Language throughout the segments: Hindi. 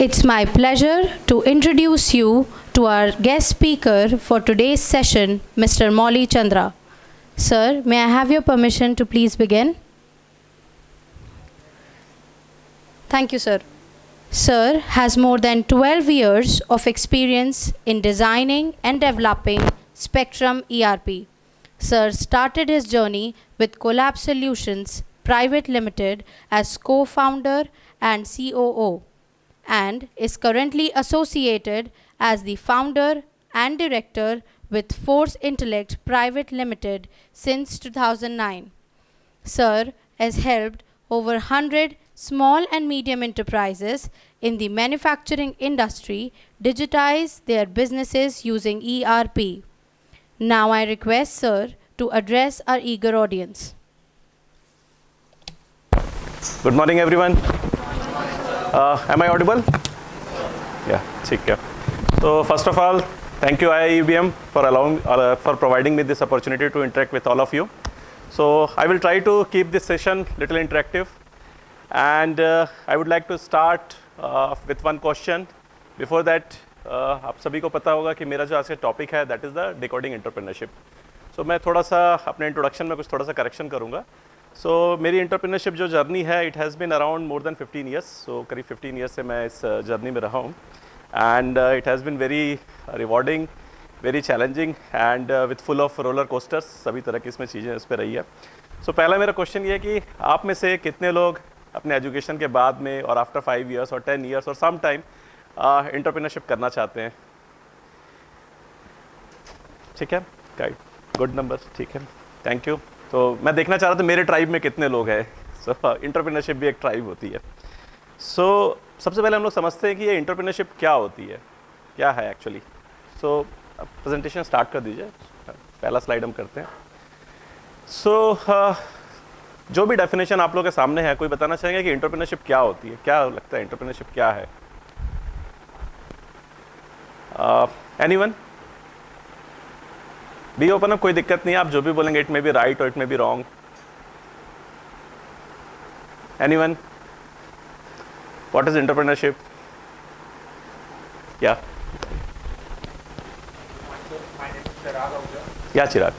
It's my pleasure to introduce you to our guest speaker for today's session, Mr. Molly Chandra. Sir, may I have your permission to please begin? Thank you, sir. Sir has more than 12 years of experience in designing and developing Spectrum ERP. Sir started his journey with Collab Solutions Private Limited as co-founder and COO, and is currently associated as the founder and director with Force Intellect Private Limited since 2009. Sir has helped over 100 small and medium enterprises in the manufacturing industry digitize their businesses using ERP. Now I request Sir to address our eager audience. Good morning, everyone. Am I audible? Yeah, ठीक है. So first of all, thank you IIEBM for providing me this opportunity to interact with all of you. So I will try to keep this session little interactive, and I would like to start with one question. Before that, आप सभी को पता होगा कि मेरा जो आज का टॉपिक है that is the decoding entrepreneurship. So मैं थोड़ा सा अपने इंट्रोडक्शन में कुछ थोड़ा सा करेक्शन करूँगा. सो मेरी एंटरप्रेन्योरशिप जो जर्नी है it has been around more than 15 years. So करीब 15 ईयर्स से मैं इस जर्नी में रहा हूँ, and it has been very rewarding, very challenging and with full of roller coasters. सभी तरह की इसमें चीज़ें इस पर रही है. सो पहला मेरा क्वेश्चन ये है कि आप में से कितने लोग अपने एजुकेशन के बाद में और आफ्टर 5 ईयर्स और 10 ईयर्स और सम टाइम एंटरप्रेन्योरशिप करना चाहते हैं? ठीक है, गाइड, गुड नंबर, ठीक है, थैंक यू. तो मैं देखना चाह रहा था मेरे ट्राइब में कितने लोग हैं. सो एंटरप्रेन्योरशिप भी एक ट्राइब होती है. सो सबसे पहले हम लोग समझते हैं कि ये एंटरप्रेन्योरशिप क्या होती है, क्या है एक्चुअली. सो प्रेजेंटेशन स्टार्ट कर दीजिए, पहला स्लाइड हम करते हैं. सो जो भी डेफिनेशन आप लोगों के सामने है, कोई बताना चाहेंगे कि एंटरप्रेन्योरशिप क्या होती है? क्या लगता है एंटरप्रेन्योरशिप क्या है? एनीवन? बी ओपन अप, कोई दिक्कत नहीं है, आप जो भी बोलेंगे इट मे बी राइट और it may be wrong. Anyone? What is entrepreneurship? या चिराग.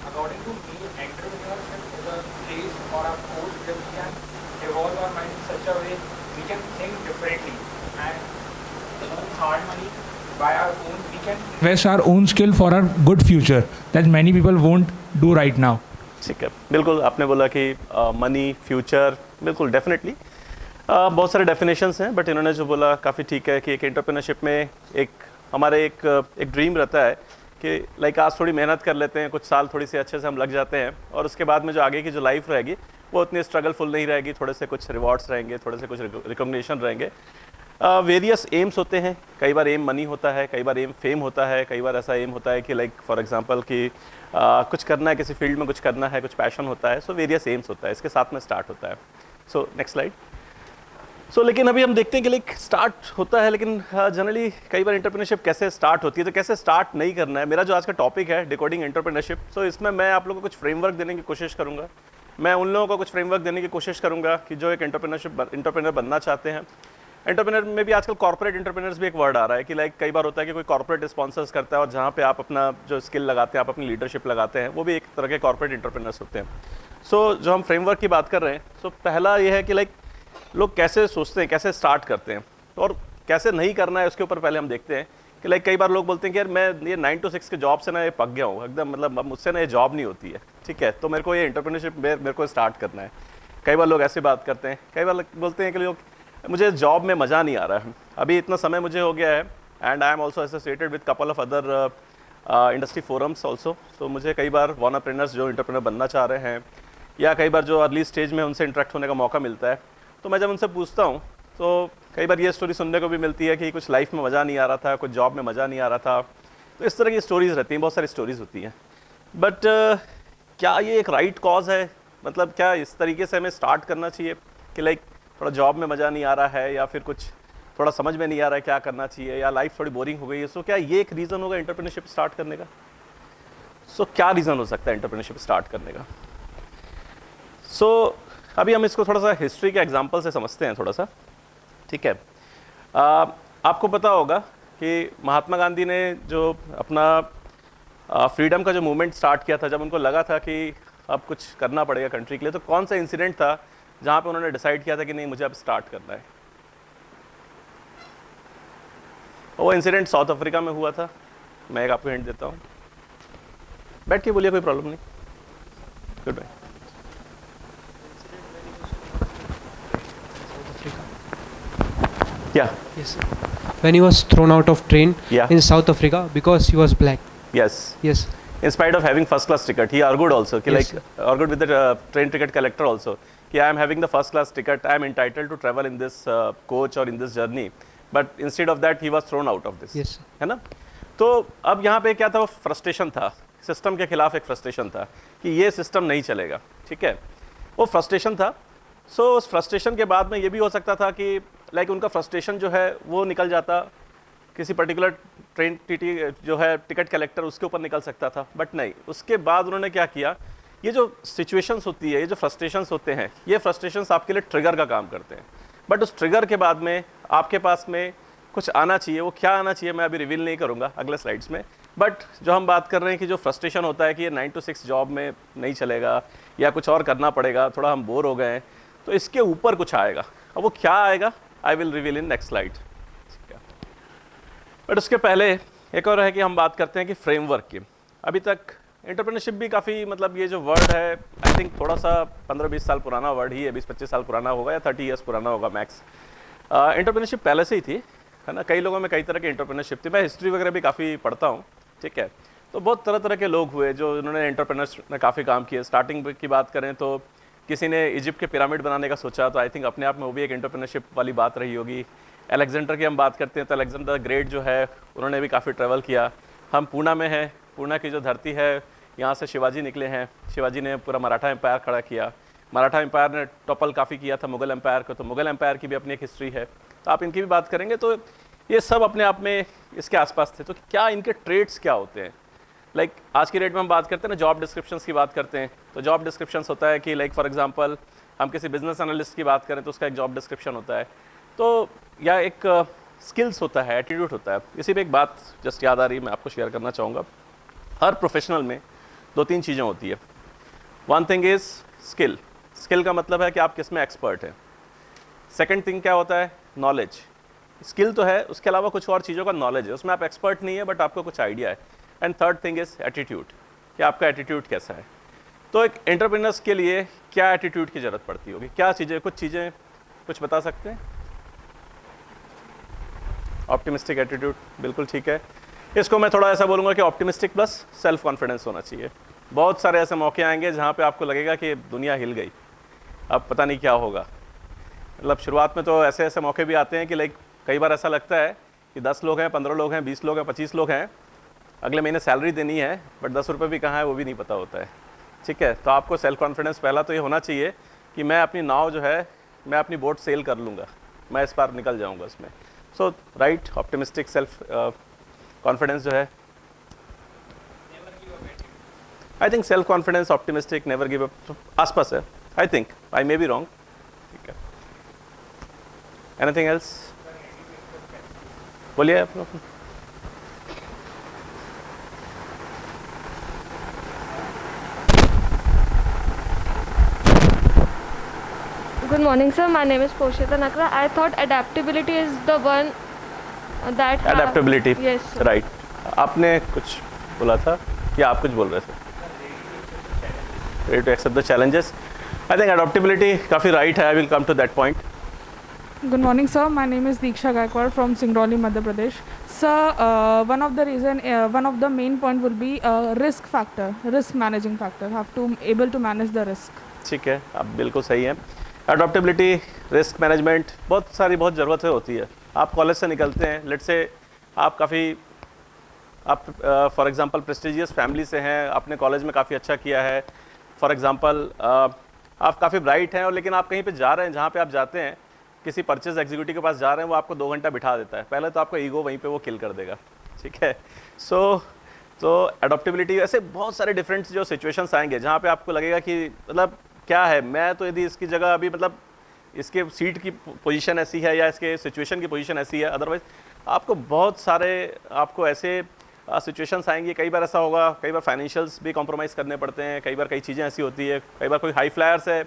According to me, entrepreneurship is a place or a course that we can evolve our mind in such a way we can think differently and earn hard money by our own. We can invest our own skill for our good future that many people won't do right now. ठीक है, बिल्कुल आपने बोला कि मनी, फ्यूचर, बिल्कुल डेफिनेटली बहुत सारे डेफिनेशंस हैं, बट इन्होंने जो बोला काफ़ी ठीक है कि एक एंटरप्रेन्योरशिप में हमारे एक ड्रीम रहता है कि लाइक आज थोड़ी मेहनत कर लेते हैं, कुछ साल थोड़ी सी अच्छे से हम लग जाते हैं, और उसके बाद में जो आगे की जो लाइफ रहेगी वो उतनी स्ट्रगलफुल नहीं रहेगी. थोड़े से कुछ रिवॉर्ड्स रहेंगे, थोड़े से कुछ रिकॉग्निशन रहेंगे. वेरियस एम्स होते हैं. कई बार एम मनी होता है, कई बार एम फेम होता है, कई बार ऐसा एम होता है कि लाइक फॉर एग्जांपल कि कुछ करना है, किसी फील्ड में कुछ करना है, कुछ पैशन होता है. सो वेरियस एम्स होता है, इसके साथ में स्टार्ट होता है. So next slide. सो लेकिन अभी हम देखते हैं कि लाइक स्टार्ट होता है, लेकिन जनरली कई बार एंटरप्रेन्योरशिप कैसे स्टार्ट होती है, तो कैसे स्टार्ट नहीं करना है. मेरा जो आज का टॉपिक है डिकोडिंग एंटरप्रेन्योरशिप, सो इसमें मैं आप लोगों को कुछ फ्रेमवर्क देने की कोशिश करूँगा. मैं उन लोगों को कुछ फ्रेमवर्क देने की कोशिश करूँगा कि जो एक एंटरप्रेन्योर बनना चाहते हैं. एंटरप्रेन्योर में भी आजकल कॉर्पोरेट एंटरप्रेन्योर्स भी एक वर्ड आ रहा है कि लाइक कई बार होता है कि कोई कॉर्पोरेट स्पॉन्सर्स करता है और जहाँ पे आप अपना जो स्किल लगाते हैं, आप अपनी लीडरशिप लगाते हैं, वो भी एक तरह के कॉर्पोरेट एंटरप्रेन्योर्स होते हैं. सो जो हम फ्रेमवर्क की बात कर रहे हैं, सो पहला ये है कि लाइक लोग कैसे सोचते हैं, कैसे स्टार्ट करते हैं और कैसे नहीं करना है, उसके ऊपर पहले हम देखते हैं कि लाइक कई बार लोग बोलते हैं कि यार मैं ये 9 to 6 के जॉब से ना ये पक गया हूँ एकदम, मतलब अब मुझसे ना ये जॉब नहीं होती है. ठीक है, तो मेरे को ये एंटरप्रेन्योरशिप मेरे को स्टार्ट करना है. कई बार लोग ऐसे बात करते हैं. कई बार बोलते हैं कि लोग मुझे जॉब में मज़ा नहीं आ रहा है, अभी इतना समय मुझे हो गया है, and I am also associated with couple of other industry forums also. तो मुझे कई बार वॉनरप्रेन्योर्स जो एंटरप्रेन्योर बनना चाह रहे हैं, या कई बार जो अर्ली स्टेज में उनसे इंटरेक्ट होने का मौका मिलता है, तो मैं जब उनसे पूछता हूँ तो कई बार ये स्टोरी सुनने को भी मिलती है कि कुछ लाइफ में मज़ा नहीं आ रहा था, कुछ जॉब में मज़ा नहीं आ रहा था. तो इस तरह की स्टोरीज़ रहती हैं, बहुत सारी स्टोरीज़ होती हैं. बट क्या ये एक राइट कॉज है? मतलब क्या इस तरीके से हमें स्टार्ट करना चाहिए कि लाइक थोड़ा जॉब में मज़ा नहीं आ रहा है, या फिर कुछ थोड़ा समझ में नहीं आ रहा है क्या करना चाहिए, या लाइफ थोड़ी बोरिंग हो गई है? सो क्या ये एक रीज़न होगा एंटरप्रेन्योरशिप स्टार्ट करने का? सो क्या रीज़न हो सकता है एंटरप्रेन्योरशिप स्टार्ट करने का? सो अभी हम इसको थोड़ा सा हिस्ट्री के एग्जाम्पल से समझते हैं थोड़ा सा. ठीक है, आपको पता होगा कि महात्मा गांधी ने जो अपना फ्रीडम का जो मूवमेंट स्टार्ट किया था, जब उनको लगा था कि अब कुछ करना पड़ेगा कंट्री के लिए, तो कौन सा इंसिडेंट था जहाँ पे उन्होंने डिसाइड किया था कि नहीं मुझे अब स्टार्ट करना है? वो इंसिडेंट साउथ अफ्रीका में हुआ था। मैं एक आपको हिंट देता हूँ, बैठ के बोलिए, कोई प्रॉब्लम नहीं। Goodbye. Yeah. Yes, sir. When he was thrown out of train Yeah. in South Africa because he was black. Yes. Yes. In spite of having first class ticket, he argued also, कि Yes, like argued with the train ticket collector also, कि I am having the first class ticket, I am entitled to travel in this coach or in this journey, but instead of that he was thrown out of this. Yes, sir. है ना? तो अब यहाँ पे क्या था, वो फ्रस्ट्रेशन था, सिस्टम के खिलाफ एक फ्रस्ट्रेशन था कि ये सिस्टम नहीं चलेगा, ठीक है, वो फ्रस्ट्रेशन था। सो उस फ्रस्ट्रेशन के बाद में ये भी हो सकता था कि लाइक उनका फ्रस्ट्रेशन जो है वो निकल जाता किसी पर्टिकुलर ट्रेन टीटी जो है टिकट कलेक्टर उसके ऊपर निकल सकता था, बट नहीं, उसके बाद उन्होंने क्या किया, ये जो सिचुएशंस होती है, ये जो फ्रस्ट्रेशंस होते हैं, ये फ्रस्ट्रेशंस आपके लिए ट्रिगर का काम करते हैं, बट उस ट्रिगर के बाद में आपके पास में कुछ आना चाहिए। वो क्या आना चाहिए मैं अभी रिवील नहीं करूँगा अगले स्लाइड्स में, बट जो हम बात कर रहे हैं कि जो फ्रस्ट्रेशन होता है कि ये 9 to 6 जॉब में नहीं चलेगा या कुछ और करना पड़ेगा, थोड़ा हम बोर हो गए हैं, तो इसके ऊपर कुछ आएगा। अब वो क्या आएगा, I will reveal in next slide. But उसके पहले एक और है कि हम बात करते हैं कि फ्रेमवर्क की। अभी तक एंटरप्रेन्योरशिप भी काफ़ी, मतलब ये जो वर्ड है आई थिंक थोड़ा सा 15-20 साल पुराना वर्ड ही है, 20-25 साल पुराना होगा या 30 ईयर्स पुराना होगा मैक्स। एंटरप्रेन्योरशिप पहले से ही थी, है ना, कई लोगों में कई तरह की एंटरप्रेन्योरशिप थी। मैं हिस्ट्री वगैरह भी काफ़ी पढ़ता हूँ, ठीक है, तो बहुत तरह तरह के लोग हुए जो उन्होंने एंटरप्रेन्योर्स में काफ़ी काम किए। स्टार्टिंग की बात करें तो किसी ने इजिप्ट के पिरामिड बनाने का सोचा, तो आई थिंक अपने आप में वो भी एक एंटरप्रेन्योरशिप वाली बात रही होगी। अलेक्जेंडर की हम बात करते हैं तो अलेक्जेंडर ग्रेट जो है उन्होंने भी काफ़ी ट्रैवल किया। हम पूना में हैं, पूना की जो धरती है यहाँ से शिवाजी निकले हैं, शिवाजी ने पूरा मराठा एम्पायर खड़ा किया। मराठा एम्पायर ने टॉपल काफ़ी किया था मुगल एम्पायर को, तो मुगल एम्पायर की भी अपनी एक हिस्ट्री है, तो आप इनकी भी बात करेंगे तो ये सब अपने आप में इसके आसपास थे। तो क्या इनके ट्रेड्स क्या होते हैं, लाइक आज की डेट में हम बात करते हैं ना, जॉब डिस्क्रिप्शंस की बात करते हैं, तो जॉब डिस्क्रिप्शंस होता है कि लाइक फॉर एग्जांपल हम किसी बिजनेस एनालिस्ट की बात करें तो उसका एक जॉब डिस्क्रिप्शन होता है, तो या एक स्किल्स होता है, एटीट्यूड होता है। इसी पे एक बात जस्ट याद आ रही है, मैं आपको शेयर करना चाहूँगा। हर प्रोफेशनल में 2-3 चीज़ें होती है। One thing is skill, skill का मतलब है कि आप किस में एक्सपर्ट हैं। सेकेंड थिंग क्या होता है, नॉलेज। स्किल तो है, उसके अलावा कुछ और चीज़ों का नॉलेज है, उसमें आप एक्सपर्ट नहीं है बट आपको कुछ आइडिया है। And third thing is attitude, कि आपका एटीट्यूड कैसा है। तो एक एंटरप्रेन्योर्स के लिए क्या एटीट्यूड की ज़रूरत पड़ती होगी, क्या चीज़ें, कुछ चीज़ें कुछ बता सकते हैं? ऑप्टिमिस्टिक एटीट्यूड, बिल्कुल ठीक है। इसको मैं थोड़ा ऐसा बोलूँगा कि ऑप्टिमिस्टिक प्लस सेल्फ कॉन्फिडेंस होना चाहिए। बहुत सारे ऐसे मौके आएंगे जहाँ पे आपको लगेगा कि दुनिया हिल गई, अब पता नहीं क्या होगा। मतलब शुरुआत में तो ऐसे ऐसे मौके भी आते हैं कि लाइक कई बार ऐसा लगता है कि 10 लोग हैं, 15 लोग हैं, 20 लोग हैं, 25 लोग हैं, अगले महीने सैलरी देनी है बट 10 रुपये भी कहाँ है वो भी नहीं पता होता है, ठीक है। तो आपको सेल्फ कॉन्फिडेंस पहला तो ये होना चाहिए कि मैं अपनी नाव जो है, मैं अपनी बोट सेल कर लूँगा, मैं इस बार निकल जाऊँगा उसमें। सो राइट, ऑप्टिमिस्टिक सेल्फ कॉन्फिडेंस जो है, I think self confidence, optimistic, never give up आसपास है, I think, I may be wrong, ठीक है। एनीथिंग एल्स, बोलिए आप लोग। Good morning, sir. My name is Poshita Nakra. I thought adaptability is the one that adaptability, Yes, sir. Right. आपने कुछ बोला था या आप कुछ बोल रहे थे? Ready to accept the challenges, I think adaptability काफ़ी राइट है, I will come to that point. Good morning, sir. My name is Diksha Gaikwad from Singrauli, Madhya Pradesh. Sir, one of the main point will be risk factor, risk managing factor. Have to able to manage the risk. ठीक है, आप बिल्कुल सही हैं। एडॉप्टेबिलिटी, रिस्क मैनेजमेंट, बहुत सारी ज़रूरत होती है। आप कॉलेज से निकलते हैं, लेट से आप काफ़ी, आप फॉर एग्जांपल प्रेस्टिजियस फैमिली से हैं, आपने कॉलेज में काफ़ी अच्छा किया है, फॉर एग्जांपल आप काफ़ी ब्राइट हैं, और लेकिन आप कहीं पे जा रहे हैं, जहाँ पे आप जाते हैं किसी परचेज एग्जीक्यूटिव के पास जा रहे हैं, वो आपको 2 घंटा बिठा देता है, पहले तो आपका ईगो वहीं पे वो किल कर देगा, ठीक है। तो एडॉप्टेबिलिटी, ऐसे बहुत सारे डिफरेंट जो सिचुएशंस आएंगे जहाँ पे आपको लगेगा कि मतलब क्या है, मैं तो यदि इसकी जगह अभी मतलब इसके सीट की पोजीशन ऐसी है या इसके सिचुएशन की पोजीशन ऐसी है, अदरवाइज आपको बहुत सारे आपको ऐसे सिचुएशंस आएंगी। कई बार ऐसा होगा, कई बार फाइनेंशियल्स भी कॉम्प्रोमाइज़ करने पड़ते हैं, कई बार कई चीज़ें ऐसी होती है, कई बार कोई हाई फ्लायर्स है,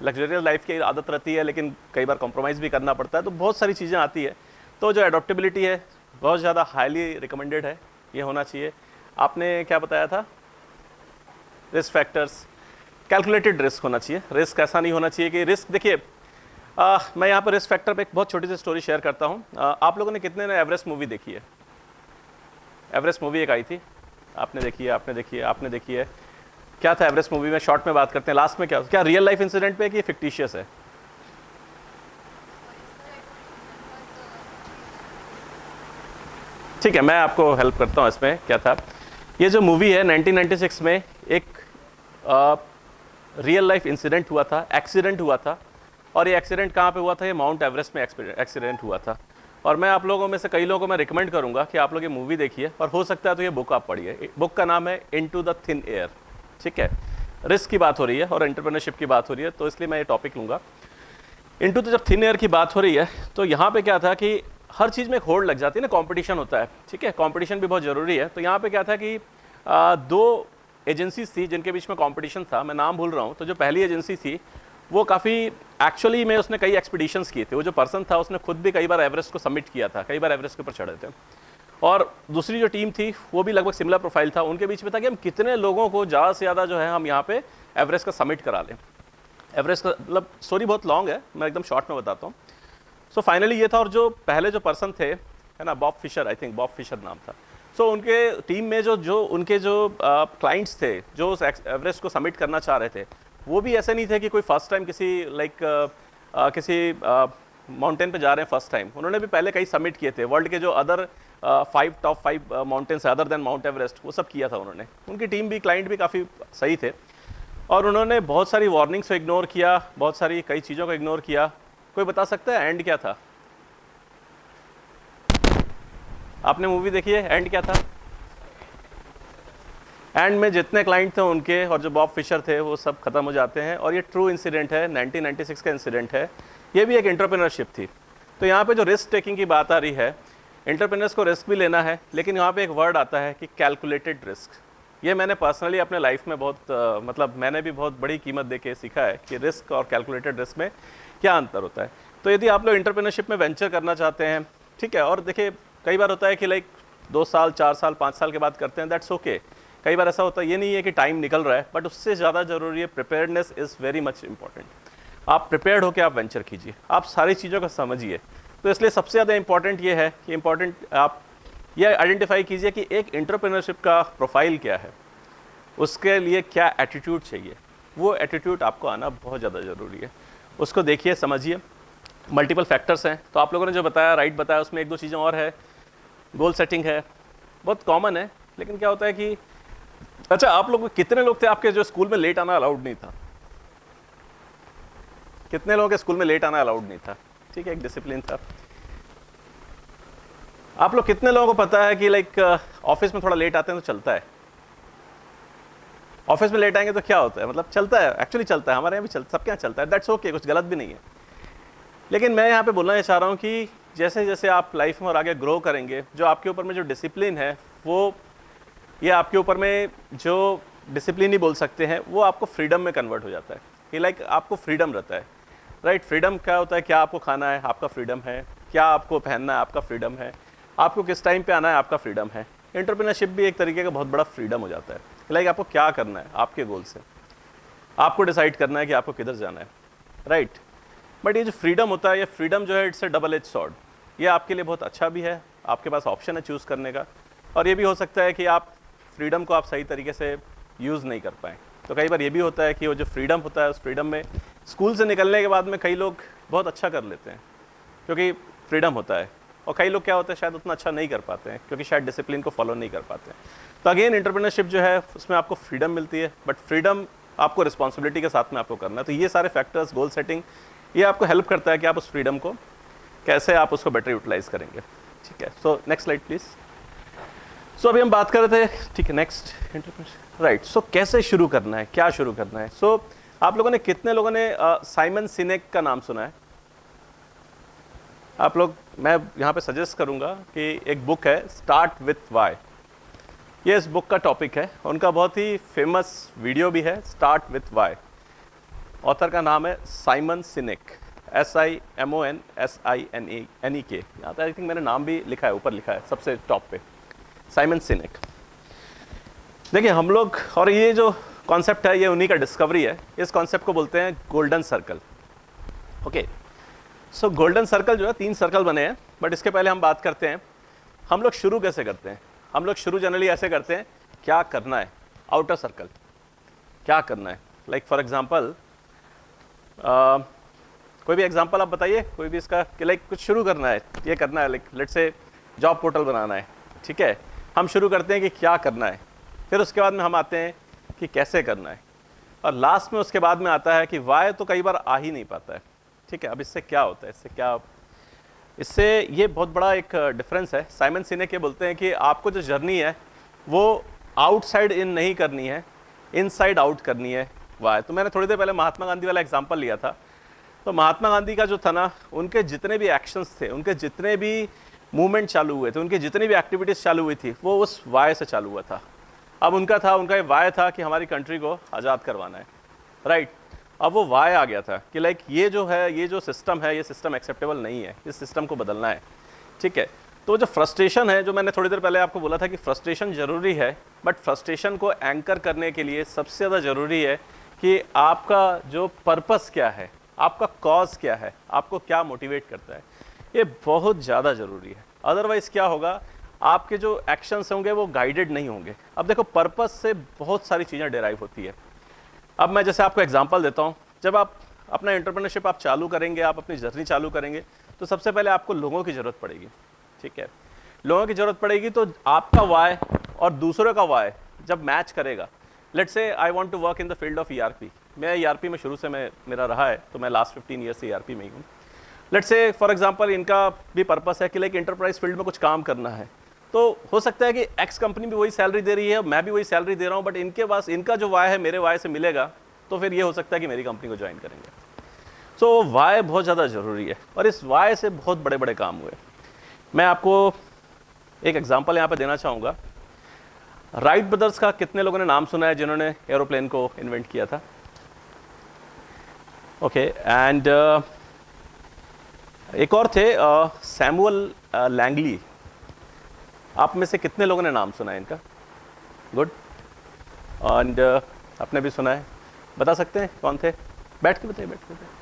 लग्जरियस लाइफ की आदत रहती है, लेकिन कई बार कॉम्प्रोमाइज़ भी करना पड़ता है, तो बहुत सारी चीज़ें आती है। तो जो एडोप्टेबिलिटी है बहुत ज़्यादा हाईली रिकमेंडेड है, ये होना चाहिए। आपने क्या बताया था, रिस्क फैक्टर्स, कैलकुलेटेड रिस्क होना चाहिए। रिस्क ऐसा नहीं होना चाहिए कि रिस्क, देखिए मैं यहाँ पर रिस्क फैक्टर पे एक बहुत छोटी सी स्टोरी शेयर करता हूँ। आप लोगों ने कितने ने एवरेस्ट मूवी देखी है? एवरेस्ट मूवी एक आई थी, आपने देखी है, आपने देखी है, आपने देखी है। क्या था एवरेस्ट मूवी में? शॉर्ट में बात करते हैं, लास्ट में क्या रियल लाइफ इंसिडेंट पे कि फिक्टिशियस है? ठीक है, मैं आपको हेल्प करता हूँ इसमें। क्या था ये जो मूवी है, 1996 में एक रियल लाइफ इंसिडेंट हुआ था, एक्सीडेंट हुआ था। और ये एक्सीडेंट कहाँ पे हुआ था? ये माउंट एवरेस्ट में एक्सीडेंट हुआ था। और मैं आप लोगों में से कई लोगों को मैं रिकमेंड करूँगा कि आप लोग ये मूवी देखिए, और हो सकता है तो ये बुक आप पढ़िए। बुक का नाम है इनटू द थिन एयर। ठीक है, रिस्क की बात हो रही है और एंटरप्रेन्योरशिप की बात हो रही है, तो इसलिए मैं ये टॉपिक लूँगा। इनटू द जब थिन एयर की बात हो रही है, तो यहाँ पे क्या था कि हर चीज़ में एक होड़ लग जाती है ना, कंपटीशन होता है। ठीक है, कंपटीशन भी बहुत ज़रूरी है। तो यहाँ पे क्या था कि दो एजेंसीज थी जिनके बीच में कंपटीशन था, मैं नाम भूल रहा हूँ। तो जो पहली एजेंसी थी वो काफ़ी एक्चुअली में उसने कई एक्सपीडिशंस किए थे। वो जो पर्सन था उसने खुद भी कई बार एवरेस्ट को सबमिट किया था, कई बार एवरेस्ट के ऊपर चढ़े थे। और दूसरी जो टीम थी वो भी लगभग सिमिलर प्रोफाइल था। उनके बीच में था कि हम कितने लोगों को ज़्यादा से ज़्यादा जो है हम यहाँ पे एवरेस्ट का सबमिट करा लें। एवरेस्ट का मतलब स्टोरी बहुत लॉन्ग है, मैं एकदम शॉर्ट में बताता हूँ। सो फाइनली ये था, और जो पहले जो पर्सन थे, है ना, Bob Fischer, I think Bob Fischer नाम था। सो उनके टीम में जो उनके जो क्लाइंट्स थे जो उस एवरेस्ट को सबमिट करना चाह रहे थे, वो भी ऐसे नहीं थे कि कोई फर्स्ट टाइम किसी किसी माउंटेन पे जा रहे हैं फर्स्ट टाइम। उन्होंने भी पहले कई सबमिट किए थे। वर्ल्ड के जो other top 5 mountains other than mount Everest, वो सब किया था उन्होंने। उनकी टीम भी, क्लाइंट भी काफ़ी सही थे, और उन्होंने बहुत सारी वार्निंग्स को इग्नोर किया, बहुत सारी कई चीज़ों को इग्नोर किया। कोई बता सकता है एंड क्या था? आपने मूवी देखी है, एंड क्या था? एंड में जितने क्लाइंट थे उनके और जो बॉब फिशर थे वो सब खत्म हो जाते हैं। और ये ट्रू इंसिडेंट है, 1996 का इंसिडेंट है। ये भी एक एंटरप्रेन्योरशिप थी। तो यहाँ पे जो रिस्क टेकिंग की बात आ रही है, एंटरप्रेन्योर्स को रिस्क भी लेना है, लेकिन यहाँ पे एक वर्ड आता है कि कैलकुलेटेड रिस्क। ये मैंने पर्सनली अपने लाइफ में बहुत मतलब मैंने भी बहुत बड़ी कीमत दे के सीखा है कि रिस्क और कैलकुलेटेड रिस्क में क्या अंतर होता है। तो यदि आप लोग एंटरप्रेन्योरशिप में वेंचर करना चाहते हैं, ठीक है, और देखिए कई बार होता है कि लाइक 2 साल 4 साल 5 साल के बाद करते हैं, दैट्स ओके। कई बार ऐसा होता है, ये नहीं है कि टाइम निकल रहा है, बट उससे ज़्यादा ज़रूरी है preparedness is very much important. आप प्रिपेयर्ड होकर आप वेंचर कीजिए, आप सारी चीज़ों को समझिए। तो इसलिए सबसे ज़्यादा इंपॉर्टेंट ये है कि इंपॉर्टेंट आप ये आइडेंटिफाई कीजिए कि एक एंटरप्रेन्योरशिप का प्रोफाइल क्या है, उसके लिए क्या एटीट्यूड चाहिए। वो एटीट्यूड आपको आना बहुत ज़्यादा ज़रूरी है। उसको देखिए, समझिए। मल्टीपल फैक्टर्स हैं, तो आप लोगों ने जो बताया, राइट बताया, उसमें 1-2 चीज़ें और है। गोल सेटिंग है, बहुत कॉमन है, लेकिन क्या होता है कि अच्छा, आप लोग कितने लोग थे आपके जो स्कूल में लेट आना अलाउड नहीं था? कितने लोगों के स्कूल में लेट आना अलाउड नहीं था? ठीक है, एक डिसिप्लिन था। आप लोग कितने लोगों को पता है कि लाइक ऑफिस में थोड़ा लेट आते हैं तो चलता है? ऑफिस में लेट आएंगे तो क्या होता है? मतलब चलता है, एक्चुअली चलता है, हमारे यहाँ भी सबके यहाँ चलता है, दैट्स ओके, कुछ गलत भी नहीं है। लेकिन मैं यहाँ पे बोलना चाह रहा हूँ कि जैसे जैसे आप लाइफ में और आगे ग्रो करेंगे, जो आपके ऊपर में जो डिसिप्लिन है, वो ये आपके ऊपर में जो डिसिप्लिन ही बोल सकते हैं, वो आपको फ्रीडम में कन्वर्ट हो जाता है। कि लाइक आपको फ्रीडम रहता है, राइट। फ्रीडम क्या होता है? क्या आपको खाना है, आपका फ्रीडम है। क्या आपको पहनना है, आपका फ्रीडम है। आपको किस टाइम पे आना है, आपका फ्रीडम है। एंटरप्रेन्योरशिप भी एक तरीके का बहुत बड़ा फ्रीडम हो जाता है। लाइक आपको क्या करना है, आपके गोल से आपको डिसाइड करना है कि आपको किधर जाना है, राइट। बट ये जो फ्रीडम होता है, ये फ्रीडम जो है, it's a double edge sword. ये आपके लिए बहुत अच्छा भी है, आपके पास ऑप्शन है चूज़ करने का, और ये भी हो सकता है कि आप फ्रीडम को आप सही तरीके से यूज़ नहीं कर पाएँ। तो कई बार ये भी होता है कि वो जो फ्रीडम होता है, उस फ्रीडम में स्कूल से निकलने के बाद में कई लोग बहुत अच्छा कर लेते हैं क्योंकि फ्रीडम होता है, और कई लोग क्या होता है शायद उतना अच्छा नहीं कर पाते हैं क्योंकि शायद डिसिप्लिन को फॉलो नहीं कर पाते हैं। तो अगेन एंटरप्रेन्योरशिप जो है उसमें आपको फ्रीडम मिलती है, बट फ्रीडम आपको रिस्पॉन्सिबिलिटी के साथ में आपको करना है। तो ये सारे फैक्टर्स, गोल सेटिंग, ये आपको हेल्प करता है कि आप उस फ्रीडम को कैसे आप उसको बेटर यूटिलाइज करेंगे। ठीक है, सो नेक्स्ट स्लाइड प्लीज। सो अभी हम बात कर रहे थे, ठीक है, नेक्स्ट एंटरप्रेन्योरशिप, राइट। सो कैसे शुरू करना है, क्या शुरू करना है। सो आप लोगों ने कितने लोगों ने साइमन सिनेक का नाम सुना है? आप लोग, मैं यहाँ पे सजेस्ट करूँगा कि एक बुक है स्टार्ट विथ वाई, ये इस बुक का टॉपिक है। उनका बहुत ही फेमस वीडियो भी है, स्टार्ट विथ वाई। ऑथर का नाम है साइमन सिनेक, SIMONSINEK। यहाँ पे आई थिंक मैंने नाम भी लिखा है, ऊपर लिखा है सबसे टॉप पे, साइमन सिनेक। देखिए हम लोग, और ये जो कॉन्सेप्ट है ये उन्हीं का डिस्कवरी है। इस कॉन्सेप्ट को बोलते हैं गोल्डन सर्कल। ओके, सो गोल्डन सर्कल जो है 3 सर्कल बने हैं, बट इसके पहले हम बात करते हैं हम लोग शुरू कैसे करते हैं। हम लोग शुरू जनरली ऐसे करते हैं, क्या करना है, आउटर सर्कल क्या करना है। लाइक फॉर एग्जांपल कोई भी एग्जांपल आप बताइए, कोई भी इसका कि लाइक कुछ शुरू करना है, ये करना है, like let's say job portal बनाना है, ठीक है। हम शुरू करते हैं कि क्या करना है, फिर उसके बाद में हम आते हैं कि कैसे करना है, और लास्ट में उसके बाद में आता है कि वाई तो कई बार आ ही नहीं पाता है, ठीक है। अब इससे क्या होता है, इससे ये बहुत बड़ा एक डिफरेंस है। साइमन सिनेक ये बोलते हैं कि आपको जो जर्नी है वो आउटसाइड इन नहीं करनी है, इनसाइड आउट करनी है। वाई तो मैंने थोड़ी देर पहले महात्मा गांधी वाला एग्जांपल लिया था, तो महात्मा गांधी का जो था ना, उनके जितने भी एक्शंस थे, उनके जितने भी मूवमेंट चालू हुए थे, उनकी जितनी भी एक्टिविटीज़ चालू हुई थी, वो उस वाई से चालू हुआ था। अब उनका वाई था कि हमारी कंट्री को आज़ाद करवाना है, राइट। अब वो वाई आ गया था कि लाइक ये जो है, ये जो सिस्टम है, ये सिस्टम एक्सेप्टेबल नहीं है, इस सिस्टम को बदलना है, ठीक है। तो जो फ्रस्ट्रेशन है, जो मैंने थोड़ी देर पहले आपको बोला था कि फ्रस्ट्रेशन ज़रूरी है, बट फ्रस्ट्रेशन को एंकर करने के लिए सबसे ज़्यादा ज़रूरी है कि आपका जो पर्पस क्या है, आपका कॉज क्या है, आपको क्या मोटिवेट करता है, ये बहुत ज़्यादा ज़रूरी है। अदरवाइज़ क्या होगा, आपके जो एक्शंस होंगे वो गाइडेड नहीं होंगे। अब देखो पर्पस से बहुत सारी चीज़ें डिराइव होती है। अब मैं जैसे आपको एग्जांपल देता हूँ, जब आप अपना एंटरप्रेन्योरशिप आप चालू करेंगे, आप अपनी जर्नी चालू करेंगे, तो सबसे पहले आपको लोगों की ज़रूरत पड़ेगी, ठीक है। लोगों की ज़रूरत पड़ेगी, तो आपका वाई और दूसरों का वाई जब मैच करेगा, let's say I want to work in the field of ERP। मैं ERP में शुरू से मेरा रहा है, तो मैं लास्ट 15 ईयर से ERP में ही हूँ। लेट्स से फॉर एग्जांपल इनका भी पर्पस है कि लाइक एंटरप्राइज फील्ड में कुछ काम करना है, तो हो सकता है कि एक्स कंपनी भी वही सैलरी दे रही है, मैं भी वही सैलरी दे रहा हूँ, बट इनके पास इनका जो वाई है मेरे वाई से मिलेगा, तो फिर ये हो सकता है कि मेरी कंपनी को ज्वाइन करेंगे। सो वाई बहुत ज़्यादा ज़रूरी है, और इस वाई से बहुत बड़े बड़े काम हुए। मैं आपको एक एग्जांपल यहाँ पे देना चाहूँगा। राइट ब्रदर्स का कितने लोगों ने नाम सुना है, जिन्होंने एरोप्लेन को इन्वेंट किया था? ओके, एंड एक और थे सैमुअल लैंगली। आप में से कितने लोगों ने नाम सुना है इनका? गुड। एंड आपने भी सुना है, बता सकते हैं कौन थे? बैठ के बताइए, बैठ के बताइए।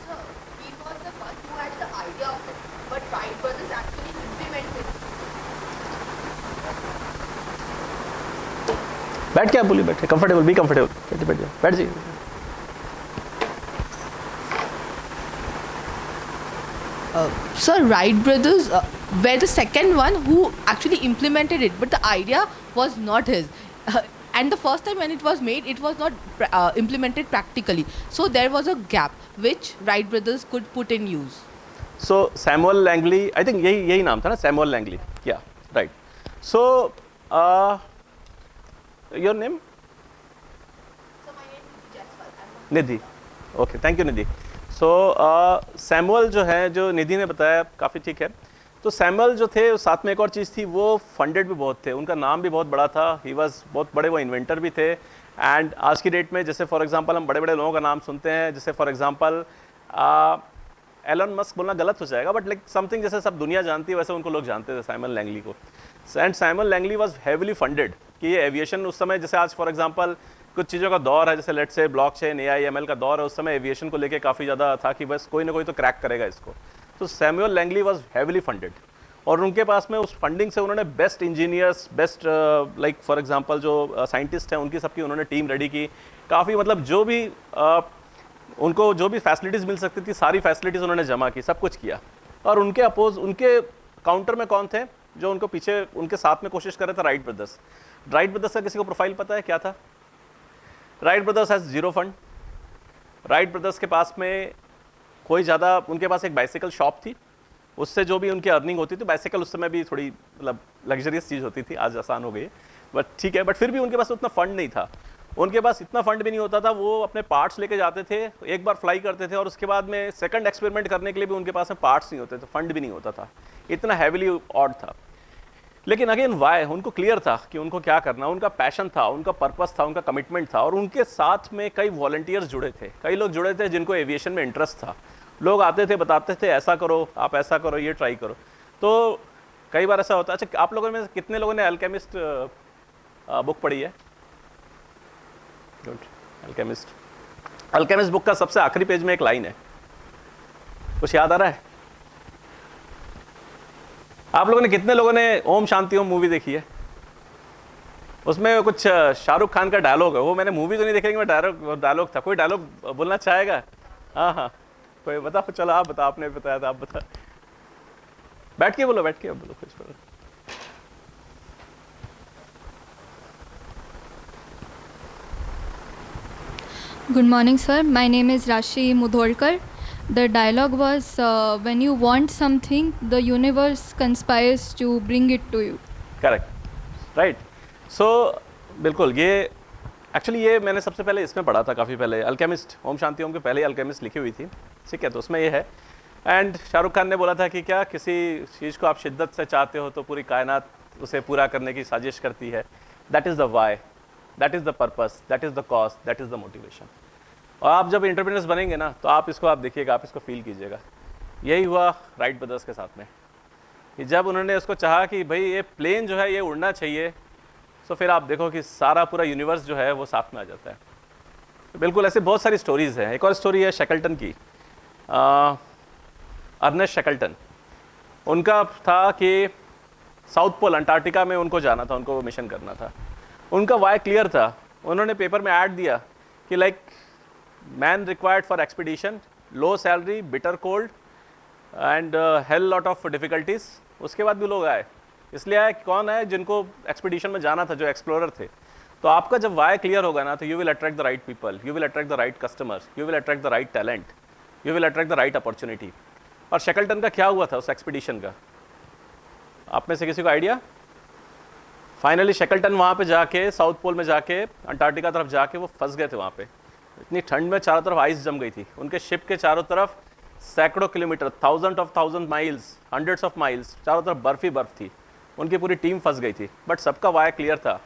Sir, he was the one who had the idea of it, but Wright brothers actually implemented it. बैठ के आप बोलिए, बैठे, कंफर्टेबल, बी कंफर्टेबल, बैठिए, बैठ जाइए, बैठ जाइए। Sir, Wright brothers were the second one who actually implemented it, but the idea was not his. And the first time when it was made, it was not implemented practically. So there was a gap which Wright brothers could put in use. So Samuel Langley, I think यही नाम था ना, सैमुअल लैंगली, या right. So your name? So my name is Jaswal. Nidhi. Okay, thank you Nidhi. So Samuel जो है, जो निधि ने बताया, काफ़ी ठीक है। तो सैमुअल जो थे, साथ में एक और चीज़ थी, वो फंडेड भी बहुत थे, उनका नाम भी बहुत बड़ा था, ही वॉज बहुत बड़े, वो इन्वेंटर भी थे। एंड आज की डेट में जैसे फॉर एग्जांपल हम बड़े बड़े लोगों का नाम सुनते हैं, जैसे फॉर एग्जांपल एलन मस्क बोलना गलत हो जाएगा, बट लाइक समथिंग जैसे सब दुनिया जानती है, वैसे उनको लोग जानते थे, साइमन लैंगली को। And Simon Langley was heavily funded कि ये एविएशन उस समय, जैसे आज फॉर एग्जांपल कुछ चीज़ों का दौर है, जैसे let's say blockchain, AI ML का दौर है, उस समय एविएशन को लेके काफ़ी ज़्यादा था कि बस कोई ना कोई तो क्रैक करेगा इसको। तो Samuel Langley was heavily funded, और उनके पास में उस फंडिंग से उन्होंने best engineers, best like for example जो साइंटिस्ट हैं, उनकी सबकी उन्होंने टीम रेडी की। काफ़ी मतलब जो भी उनको जो भी फैसिलिटीज़ मिल सकती थी, सारी फैसिलिटीज़ उन्होंने जमा की, सब कुछ किया। और उनके अपोज, उनके काउंटर में कौन थे जो उनको पीछे उनके साथ में कोशिश कर रहे थे? Wright brothers. राइट ब्रदर्स का किसी को प्रोफाइल पता है क्या था? Wright brothers has zero fund. Wright brothers के पास में कोई ज़्यादा, उनके पास एक बाइसिकल शॉप थी, उससे जो भी उनकी अर्निंग होती थी, बाइसिकल उस समय भी थोड़ी मतलब लग्जरियस चीज़ होती थी, आज आसान हो गई है, बट ठीक है, बट फिर भी उनके पास उतना फंड नहीं था। उनके पास इतना फंड भी नहीं होता था, वो अपने पार्ट्स लेके जाते थे, एक बार फ्लाई करते थे और उसके बाद में सेकंड एक्सपेरिमेंट करने के लिए भी उनके पास में पार्ट्स नहीं होते थे, फंड भी नहीं होता था, इतना हैविली ऑड था। लेकिन अगेन वाई, उनको क्लियर था कि उनको क्या करना, उनका पैशन था, उनका पर्पस था, उनका कमिटमेंट था, और उनके साथ में कई वॉलंटियर्स जुड़े थे, कई लोग जुड़े थे जिनको एविएशन में इंटरेस्ट था। लोग आते थे, बताते थे ऐसा करो, आप ऐसा करो, ये ट्राई करो। तो कई बार ऐसा होता है। अच्छा, आप लोगों में से कितने लोगों ने अल्केमिस्ट बुक पढ़ी है? गुड। अल्केमिस्ट बुक का सबसे आखिरी पेज में एक लाइन है, कुछ याद आ रहा है? आप लोगों ने, कितने लोगों ने ओम शांति ओम मूवी देखी है? उसमें कुछ शाहरुख खान का डायलॉग है, वो मैंने मूवी तो नहीं देखी लेकिन डायलॉग था। कोई डायलॉग बोलना चाहेगा? हाँ हाँ, कोई बताओ, चलो आप बताओ, आपने बताया था, आप बता। बैठ के बोलो, बैठ के बोलो, कुछ बोलो। Good morning, sir. My name is Rashi Mudholkar. The dialogue was, when you want something, the universe conspires to bring it to you. Correct, right. So बिल्कुल, ये एक्चुअली ये मैंने सबसे पहले इसमें पढ़ा था, काफ़ी पहले, अल्केमिस्ट, ओम शांति ओम के पहले अल्केमिस्ट लिखी हुई थी, ठीक है? तो उसमें ये है, एंड शाहरुख खान ने बोला था कि क्या किसी चीज़ को आप शिद्दत से चाहते हो तो पूरी कायनात उसे पूरा करने की साजिश करती है। That is the why, that is the purpose, that is the cause, that is the motivation. और आप जब एंटरप्रेन्योर्स बनेंगे ना, तो आप इसको आप देखिएगा, आप इसको फील कीजिएगा। यही हुआ राइट ब्रदर्स के साथ में, कि जब उन्होंने उसको चाहा कि भाई ये प्लेन जो है ये उड़ना चाहिए, तो फिर आप देखो कि सारा पूरा यूनिवर्स जो है वो साथ में आ जाता है। तो बिल्कुल ऐसे बहुत सारी स्टोरीज़ हैं। एक और स्टोरी है शेकल्टन की, अर्नेस्ट शेकल्टन। उनका था कि साउथ पोल अंटार्कटिका में उनको जाना था, उनको मिशन करना था। उनका वाई क्लियर था, उन्होंने पेपर में ऐड दिया कि like man required for expedition, low salary, bitter cold and hell lot of difficulties. उसके बाद भी लोग आए, इसलिए आए कौन है? जिनको एक्सपीडिशन में जाना था, जो एक्सप्लोरर थे। तो आपका जब वाई क्लियर होगा ना, तो you will attract the right people, you will attract the right customers, you will attract the right talent, you will attract the right opportunity. और शेकल्टन का क्या हुआ था उस एक्सपीडिशन का? आप में से किसी को आइडिया? फाइनली शेकल्टन वहाँ पे जाके, साउथ पोल में जाके, अंटार्कटिका तरफ जाके वो फंस गए थे वहाँ पे। इतनी ठंड में चारों तरफ आइस जम गई थी, उनके शिप के चारों तरफ सैकड़ों kilometre, thousand miles, hundreds of miles, चारों तरफ बर्फ ही बर्फ थी। उनकी पूरी टीम फंस गई थी, बट सबका वाई क्लियर था।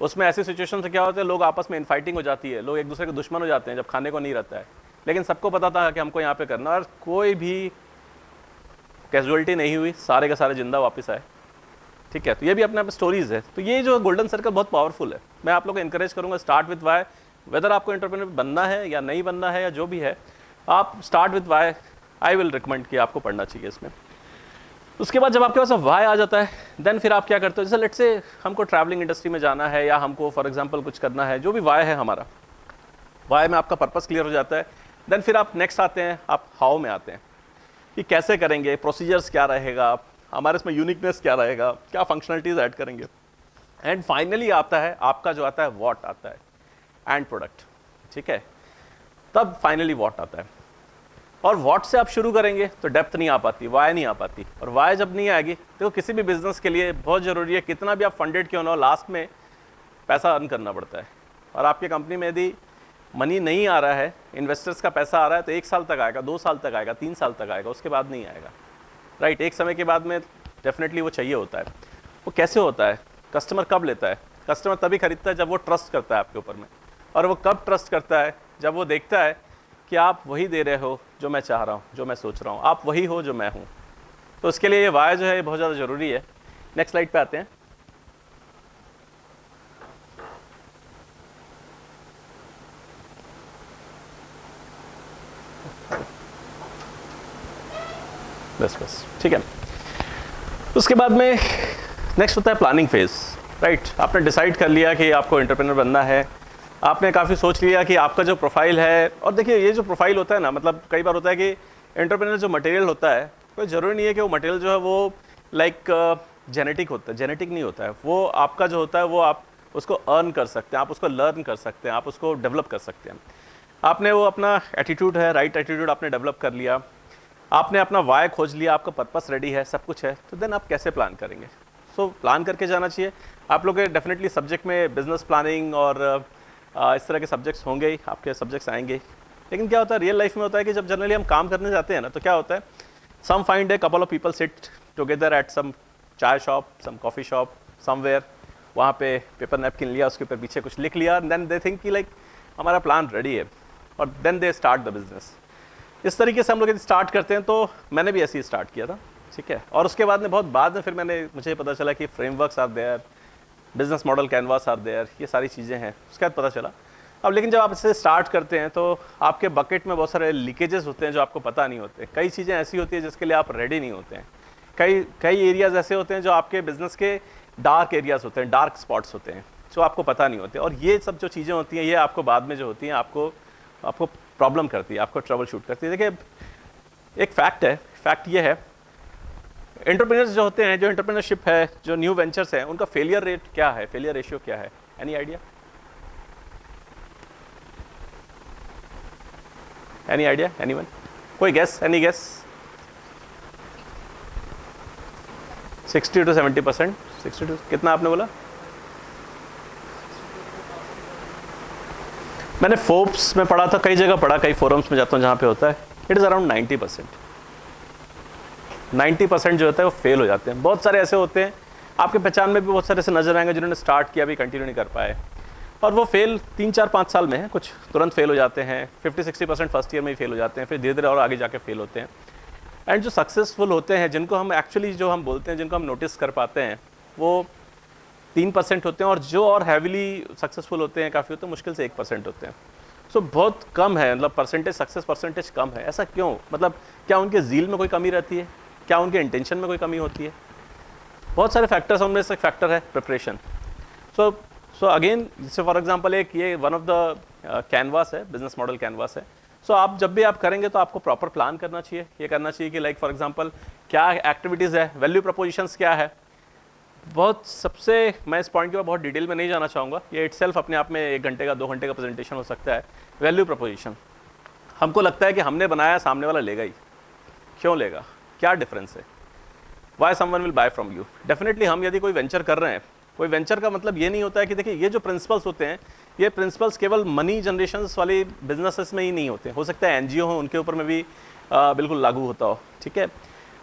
उसमें ऐसी सिचुएशन से क्या होता है, लोग आपस में इनफाइटिंग हो जाती है, लोग एक दूसरे के दुश्मन हो जाते हैं जब खाने को नहीं रहता है। लेकिन सबको पता था कि हमको यहाँ पे करना, और कोई भी कैजुअलिटी नहीं हुई, सारे के सारे जिंदा वापस आए, ठीक है? तो ये भी अपने आप स्टोरीज़ है। तो ये जो गोल्डन सर्कल बहुत पावरफुल है। मैं आप लोग को इंकरेज करूँगा, स्टार्ट विद वाई। वेदर आपको एंटरप्रेन्योर बनना है या नहीं बनना है या जो भी है, आप start with why. I will recommend कि आपको पढ़ना चाहिए इसमें। उसके बाद जब आपके पास वाई आ जाता है, देन फिर आप क्या करते हो? जैसे लेट्स से हमको ट्रैवलिंग इंडस्ट्री में जाना है, या हमको फॉर एग्जांपल कुछ करना है, जो भी वाई है हमारा, वाई में आपका पर्पस क्लियर हो जाता है। देन फिर आप नेक्स्ट आते हैं, आप हाउ में आते हैं कि कैसे करेंगे, प्रोसीजर्स क्या रहेगा, हमारे इसमें यूनिकनेस क्या रहेगा, क्या फंक्शनलिटीज़ ऐड करेंगे। एंड फाइनली आता है आपका जो आता है व्हाट आता है, एंड प्रोडक्ट, ठीक है? तब फाइनली व्हाट आता है, और व्हाट से आप शुरू करेंगे तो डेप्थ नहीं आ पाती, वाई नहीं आ पाती। और वाई जब नहीं आएगी, तो किसी भी बिजनेस के लिए बहुत ज़रूरी है, कितना भी आप फंडेड क्यों ना हो, लास्ट में पैसा अर्न करना पड़ता है। और आपकी कंपनी में यदि मनी नहीं आ रहा है, इन्वेस्टर्स का पैसा आ रहा है, तो 1 साल तक आएगा, 2 साल तक आएगा, 3 साल तक आएगा, उसके बाद नहीं आएगा, राइट? एक समय के बाद में डेफिनेटली वो चाहिए होता है। वो कैसे होता है? कस्टमर कब लेता है? कस्टमर तभी खरीदता है जब वो ट्रस्ट करता है आपके ऊपर में। और वो कब ट्रस्ट करता है? जब वो देखता है कि आप वही दे रहे हो जो मैं चाह रहा हूँ, जो मैं सोच रहा हूँ, आप वही हो जो मैं हूँ। तो उसके लिए ये वाई जो है ये बहुत ज़्यादा ज़रूरी है। नेक्स्ट स्लाइड पे आते हैं। बस ठीक है। उसके बाद में नेक्स्ट होता है प्लानिंग फेज, राइट? आपने डिसाइड कर लिया कि आपको एंटरप्रेन्योर बनना है, आपने काफ़ी सोच लिया कि आपका जो प्रोफाइल है, और देखिए ये जो प्रोफाइल होता है ना, मतलब कई बार होता है कि एंटरप्रेन्योर जो मटेरियल होता है, कोई ज़रूरी नहीं है कि वो मटेरियल जो है वो लाइक जेनेटिक होता है, जेनेटिक नहीं होता है। वो आपका जो होता है वो आप उसको अर्न कर सकते हैं, आप उसको लर्न कर सकते हैं, आप उसको डेवलप कर सकते हैं। आपने वो अपना एटीट्यूड है, राइट एटीट्यूड आपने डेवलप कर लिया, आपने अपना वाई खोज लिया, आपका पर्पस रेडी है, सब कुछ है, तो देन आप कैसे प्लान करेंगे? सो प्लान करके जाना चाहिए। आप लोग के डेफिनेटली सब्जेक्ट में बिजनेस प्लानिंग और इस तरह के सब्जेक्ट्स होंगे ही, आपके सब्जेक्ट्स आएंगे। लेकिन क्या होता है रियल लाइफ में होता है कि जब जनरली हम काम करने जाते हैं ना, तो क्या होता है, some find a couple of people sit together at some chai shop, some coffee shop, somewhere, वहाँ पे पेपर नैपकिन लिया, उसके ऊपर पीछे कुछ लिख लिया, देन दे थिंक कि लाइक हमारा प्लान रेडी है, और then they start the business. इस तरीके से हम लोग यदि स्टार्ट करते हैं, तो मैंने भी ऐसे ही स्टार्ट किया था, ठीक है। और उसके बाद में बहुत बाद में फिर मुझे पता चला कि frameworks are there, business model canvas are there, ये सारी चीज़ें हैं, उसके बाद पता चला। अब लेकिन जब आप इससे स्टार्ट करते हैं तो आपके बकेट में बहुत सारे लीकेजेस होते हैं जो आपको पता नहीं होते। कई चीज़ें ऐसी होती हैं जिसके लिए आप रेडी नहीं होते हैं। कई एरियाज़ ऐसे होते हैं जो आपके बिजनेस के डार्क एरियाज़ होते हैं, डार्क स्पॉट्स होते हैं, जो आपको पता नहीं होते। और ये सब जो चीज़ें होती हैं, ये आपको बाद में जो होती हैं आपको प्रॉब्लम करती है, आपको ट्रबल शूट करती है। देखिए एक फैक्ट ये है, एंटरप्रेन्योर्स जो होते हैं, जो एंटरप्रेन्योरशिप है, जो न्यू वेंचर्स हैं, उनका फेलियर रेट क्या है, फेलियर रेशियो क्या है? Any idea? Any idea? Anyone? कोई guess? Any guess? 60 to 70%? 60 to कितना आपने बोला? मैंने फोर्ब्स में पढ़ा था, कई जगह पढ़ा, कई फोरम्स में जाता हूँ जहाँ पे होता है, इट इज़ अराउंड 90%। 90% जो होता है वो फेल हो जाते हैं। बहुत सारे ऐसे होते हैं, आपके पहचान में भी बहुत सारे ऐसे नजर आएंगे जिन्होंने स्टार्ट किया, भी कंटिन्यू नहीं कर पाए, और वो फेल 3, 4, 5 साल में है, कुछ तुरंत फेल हो जाते हैं, 50-60% फर्स्ट ईयर में ही फेल हो जाते हैं, फिर धीरे धीरे और आगे जाके फेल होते हैं। एंड जो सक्सेसफुल होते हैं, जिनको हम एक्चुअली जो हम बोलते हैं, जिनको हम नोटिस कर पाते हैं, वो 3% होते हैं, और जो और हैविली सक्सेसफुल होते हैं, काफ़ी होते हैं, मुश्किल से 1% होते हैं। सो बहुत कम है, मतलब परसेंटेज, सक्सेस परसेंटेज कम है। ऐसा क्यों? मतलब क्या उनके ज़ील में कोई कमी रहती है? क्या उनके इंटेंशन में कोई कमी होती है? बहुत सारे फैक्टर्स, उनमें से एक फैक्टर है प्रिपरेशन। सो अगेन, जैसे फॉर एग्जांपल एक ये वन ऑफ द कैनवास है, बिजनेस मॉडल कैनवास है। सो आप जब भी आप करेंगे तो आपको प्रॉपर प्लान करना चाहिए। ये करना चाहिए कि लाइक फॉर एग्जांपल क्या एक्टिविटीज़ है, वैल्यू प्रपोजिशंस क्या है। बहुत सबसे, मैं इस पॉइंट के ऊपर बहुत डिटेल में नहीं जाना चाहूँगा, ये इटसेल्फ अपने आप में 1 घंटे का 2 घंटे का प्रेजेंटेशन हो सकता है। वैल्यू प्रपोजिशन, हमको लगता है कि हमने बनाया, सामने वाला लेगा ही, क्यों लेगा, क्या डिफरेंस है, why someone will buy from you. Definitely हम यदि कोई वेंचर कर रहे हैं, कोई वेंचर का मतलब ये नहीं होता है कि देखिए ये जो प्रिंसिपल्स होते हैं, ये प्रिंसिपल्स केवल मनी जनरेशन वाली बिजनेसेस में ही नहीं होते, हो सकता है एनजीओ हो, उनके ऊपर में भी बिल्कुल लागू होता हो, ठीक है।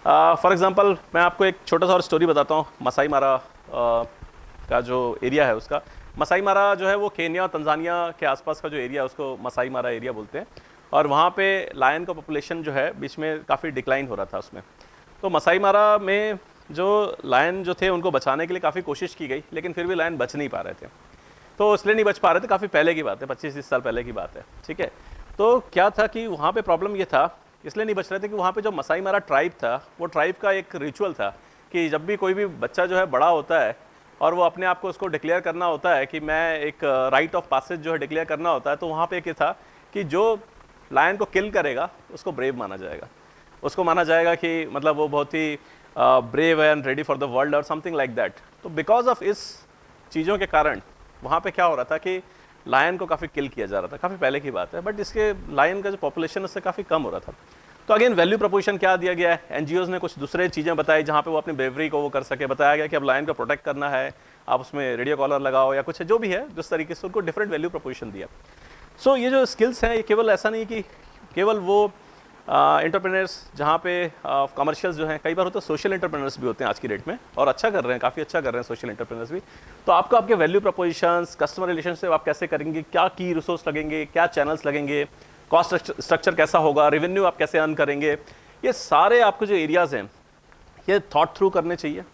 फॉर एग्जांपल मैं आपको एक छोटा सा और स्टोरी बताता हूँ। मसाई मारा का जो एरिया है उसका, मसाई मारा जो है वो केन्या और तंजानिया के आसपास का जो एरिया है उसको मसाई मारा एरिया बोलते हैं, और वहाँ पे लायन का पॉपुलेशन जो है बीच में काफ़ी डिक्लाइन हो रहा था उसमें। तो मसाई मारा में जो लायन जो थे उनको बचाने के लिए काफ़ी कोशिश की गई, लेकिन फिर भी लायन बच नहीं पा रहे थे। तो इसलिए नहीं बच पा रहे थे, काफ़ी पहले की बात है, 25-30 साल पहले की बात है, ठीक है। तो क्या था कि वहाँ पे प्रॉब्लम ये था, इसलिए नहीं बच रहे थे कि वहाँ पे जो मसाई मारा ट्राइब था, वो ट्राइब का एक रिचुअल था कि जब भी कोई भी बच्चा जो है बड़ा होता है और वो अपने आप को उसको डिक्लेयर करना होता है कि मैं एक राइट ऑफ पासेज जो है डिक्लेयर करना होता है, तो वहाँ पे एक ये था कि जो लायन को किल करेगा उसको ब्रेव माना जाएगा, उसको माना जाएगा कि मतलब वो बहुत ही brave and ready for the world और समथिंग लाइक दैट। तो बिकॉज ऑफ इस चीज़ों के कारण वहाँ पे क्या हो रहा था कि लायन को काफ़ी किल किया जा रहा था, काफ़ी पहले की बात है, बट इसके लायन का जो पॉपुलेशन उससे काफ़ी कम हो रहा था। तो अगेन वैल्यू प्रपोजिशन क्या दिया गया है, एनजीओज़ ने कुछ दूसरे चीज़ें बताई जहाँ पे वो अपनी ब्रेवरी को वो कर सके। बताया गया कि अब लायन को प्रोटेक्ट करना है, आप उसमें रेडियो कॉलर लगाओ या कुछ जो भी है, जिस तरीके से उनको डिफरेंट वैल्यू प्रपोजिशन दिया। सो ये जो स्किल्स हैं, ये केवल ऐसा नहीं कि केवल वो एंटरप्रेन्योर्स जहाँ पे कमर्शियल्स जो हैं, कई बार होता है सोशल एंटरप्रेन्योर्स भी होते हैं आज की डेट में, और अच्छा कर रहे हैं, काफ़ी अच्छा कर रहे हैं सोशल एंटरप्रेन्योर्स भी। तो आपको आपके वैल्यू प्रपोजिशंस, कस्टमर रिलेशनशिप आप कैसे करेंगे, क्या की रिसोर्स लगेंगे, क्या चैनल्स लगेंगे, कॉस्ट स्ट्रक्चर कैसा होगा, रेवेन्यू आप कैसे अर्न करेंगे, ये सारे आपको जो एरियाज़ हैं ये थॉट थ्रू करने चाहिए।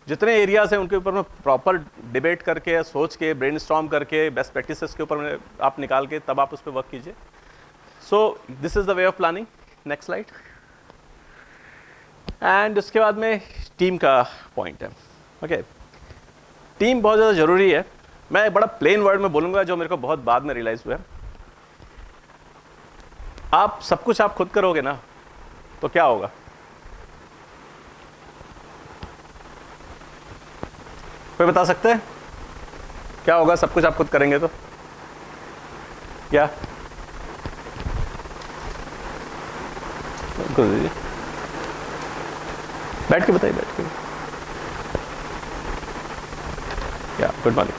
जितने एरियाज़ हैं उनके ऊपर में प्रॉपर डिबेट करके, सोच के, ब्रेनस्टॉर्म करके, बेस्ट प्रैक्टिसेस के ऊपर में आप निकाल के तब आप उस पर वर्क कीजिए। So this is the way of planning. Next slide. And उसके बाद में टीम का पॉइंट है। ओके, टीम बहुत ज़्यादा ज़रूरी है। मैं एक बड़ा प्लेन वर्ड में बोलूँगा जो मेरे को बहुत बाद में रियलाइज़ हुआ है। आप सब कुछ आप खुद करोगे ना तो क्या होगा? कोई बता सकते हैं क्या होगा सब कुछ आप खुद करेंगे तो? क्या बैठ के बताइए, बैठ के। या good morning.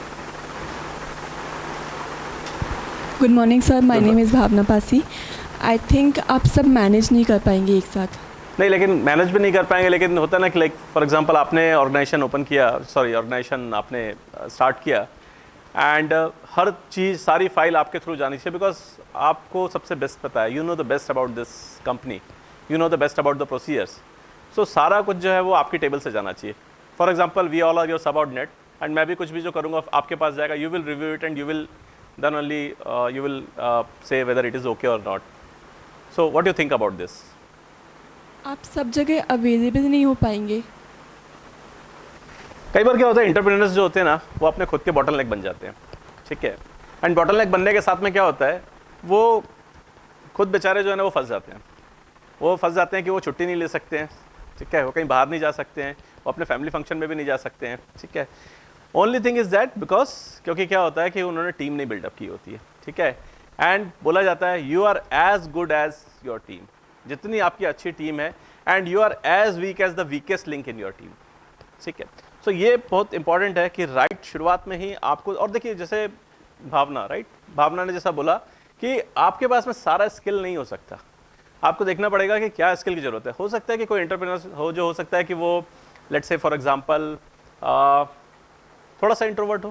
Good morning sir, my name is Bhavna Pasi. I think आप सब मैनेज नहीं कर पाएंगे एक साथ। नहीं, लेकिन मैनेज भी नहीं कर पाएंगे, लेकिन होता है ना कि लाइक फॉर एग्जांपल आपने ऑर्गेनाइजेशन ओपन किया, सॉरी ऑर्गेनाइजेशन आपने स्टार्ट किया एंड हर चीज़ सारी फाइल आपके थ्रू जानी चाहिए, बिकॉज आपको सबसे बेस्ट पता है, you know the best about this company, you know the best about the procedures. So सारा कुछ जो है वो आपकी टेबल से जाना चाहिए। For example we all are your subordinate and मैं भी कुछ भी जो करूँगा आपके पास जाएगा, you will review it and you will then only you will say whether it is okay और not. So what you think about this? आप सब जगह अवेलेबल नहीं हो पाएंगे। कई बार क्या होता है, एंटरप्रेन्योर्स जो होते हैं ना वो अपने खुद के बॉटलनेक बन जाते हैं, ठीक है। एंड बॉटलनेक बनने के साथ में क्या होता है, वो खुद बेचारे जो है ना वो फंस जाते हैं। वो फंस जाते हैं कि वो छुट्टी नहीं ले सकते हैं, ठीक है, वो कहीं बाहर नहीं जा सकते हैं, वो अपने फैमिली फंक्शन में भी नहीं जा सकते हैं, ठीक है। Only thing is that because क्योंकि क्या होता है कि उन्होंने टीम नहीं बिल्डअप की होती है, ठीक है। एंड बोला जाता है you are as good as your team, जितनी आपकी अच्छी टीम है and you are as weak as the weakest link in your team, ठीक है। सो ये बहुत इंपॉर्टेंट है कि राइट शुरुआत में ही आपको, और देखिए जैसे भावना, राइट, भावना ने जैसा बोला कि आपके पास में सारा स्किल नहीं हो सकता, आपको देखना पड़ेगा कि क्या स्किल की ज़रूरत है। हो सकता है कि कोई एंटरप्रेन्योर हो जो हो सकता है कि वो लेट्स से फॉर एग्जांपल थोड़ा सा इंट्रोवर्ट हो,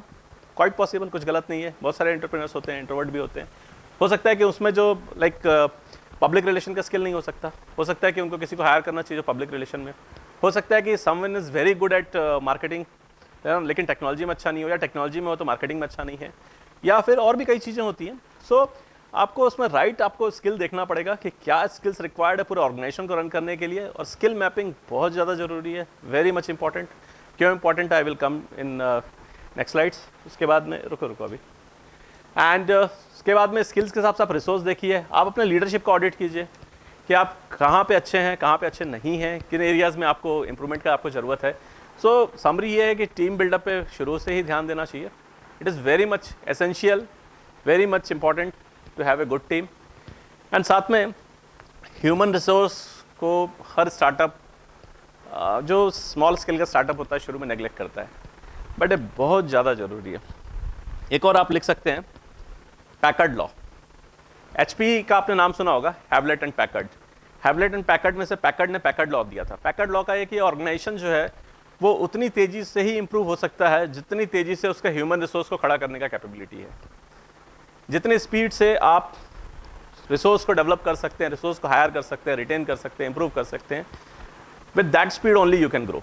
क्वाइट पॉसिबल, कुछ गलत नहीं है, बहुत सारे एंटरप्रेन्योर्स होते हैं, इंट्रोवर्ट भी होते हैं। हो सकता है कि उसमें जो लाइक पब्लिक रिलेशन का स्किल नहीं हो सकता, हो सकता है कि उनको किसी को हायर करना चाहिए जो पब्लिक रिलेशन में, हो सकता है कि someone is very good at marketing लेकिन टेक्नोलॉजी में अच्छा नहीं हो, या टेक्नोलॉजी में हो तो मार्केटिंग में अच्छा नहीं है, या फिर और भी कई चीज़ें होती हैं। सो आपको उसमें राइट आपको स्किल देखना पड़ेगा कि क्या स्किल्स रिक्वायर्ड है पूरे ऑर्गेनाइजेशन को रन करने के लिए, और स्किल मैपिंग बहुत ज़्यादा ज़रूरी है, वेरी मच इंपॉर्टेंट। क्यों इंपॉर्टेंट है, I will come in next slides. उसके बाद में रुको अभी, एंड उसके बाद में स्किल्स के हिसाब से आप रिसोर्स देखिए, आप अपने लीडरशिप का ऑडिट कीजिए कि आप कहाँ पे अच्छे हैं, कहाँ पे अच्छे नहीं हैं, किन एरियाज़ में आपको इंप्रूवमेंट का आपको ज़रूरत है। सो समरी ये है कि टीम बिल्डअप पे शुरू से ही ध्यान देना चाहिए। It is very much essential, very much important to have a good team. And साथ में ह्यूमन रिसोर्स को हर स्टार्टअप जो स्मॉल स्केल का स्टार्टअप होता है शुरू में नेगलेक्ट करता है, बट ये बहुत ज़्यादा ज़रूरी है। एक और आप लिख सकते हैं पैकर्ड लॉ। HP का आपने नाम सुना होगा, Hewlett and Packard. Hewlett and Packard में से पैकर्ड ने पैकर्ड लॉ दिया था। पैकर्ड लॉ का ये कि ऑर्गेनाइजेशन जो है वो उतनी तेज़ी से ही इंप्रूव हो सकता है जितनी तेज़ी से उसका ह्यूमन रिसोर्स को खड़ा करने का कैपेबिलिटी है। जितनी स्पीड से आप रिसोर्स को डेवलप कर सकते हैं, रिसोर्स को हायर कर सकते हैं, रिटेन कर सकते हैं, इंप्रूव कर सकते हैं, with that speed only you can grow.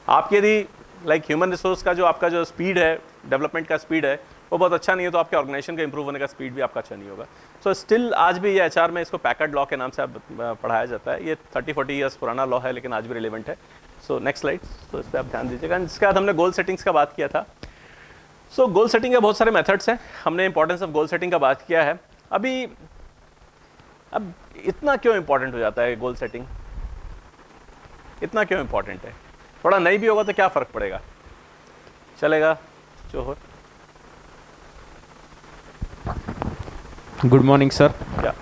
आप यदि लाइक ह्यूमन रिसोर्स का जो आपका जो स्पीड है, डेवलपमेंट का स्पीड है, वो बहुत अच्छा नहीं है, तो आपके ऑर्गेनाइजेशन का इंप्रूव होने का स्पीड भी आपका अच्छा नहीं होगा। सो स्टिल आज भी ये HR में इसको पैकर्ड लॉ के नाम से पढ़ाया जाता है। ये 30-40 ईयर्स पुराना लॉ है, लेकिन आज भी रिलेवेंट है। सो नेक्स्ट स्लाइड, तो इस पर आप ध्यान दीजिएगा। इसके बाद हमने गोल सेटिंग्स का बात किया था। सो गोल सेटिंग के बहुत सारे मेथड्स हैं, हमने इंपॉर्टेंस ऑफ गोल सेटिंग का बात किया है। अब इतना क्यों इंपॉर्टेंट हो जाता है गोल सेटिंग, इतना क्यों इंपॉर्टेंट है? थोड़ा नहीं भी होगा तो क्या फ़र्क पड़ेगा, चलेगा जो हो। Good morning, sir. Yeah.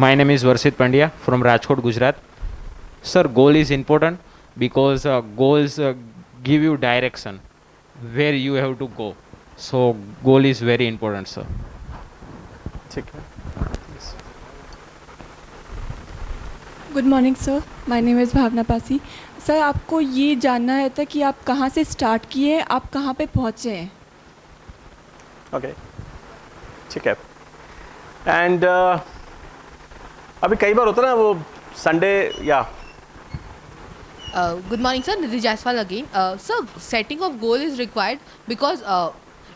My name is Varshit Pandya from Rajkot, Gujarat. Sir, goal is important because goals give you direction where you have to go. So, goal is very important, sir. ठीक है। Good morning sir, my name is Bhavna Pasi. Sir, आपको ये जानना है था कि आप कहाँ से स्टार्ट किए, आप कहाँ पे पहुँचे हैं। ओके, ठीक है। एंड अभी कई बार होता है ना वो संडे या Good morning, sir. Nidhi Jaiswal again. Sir, setting of goal is required because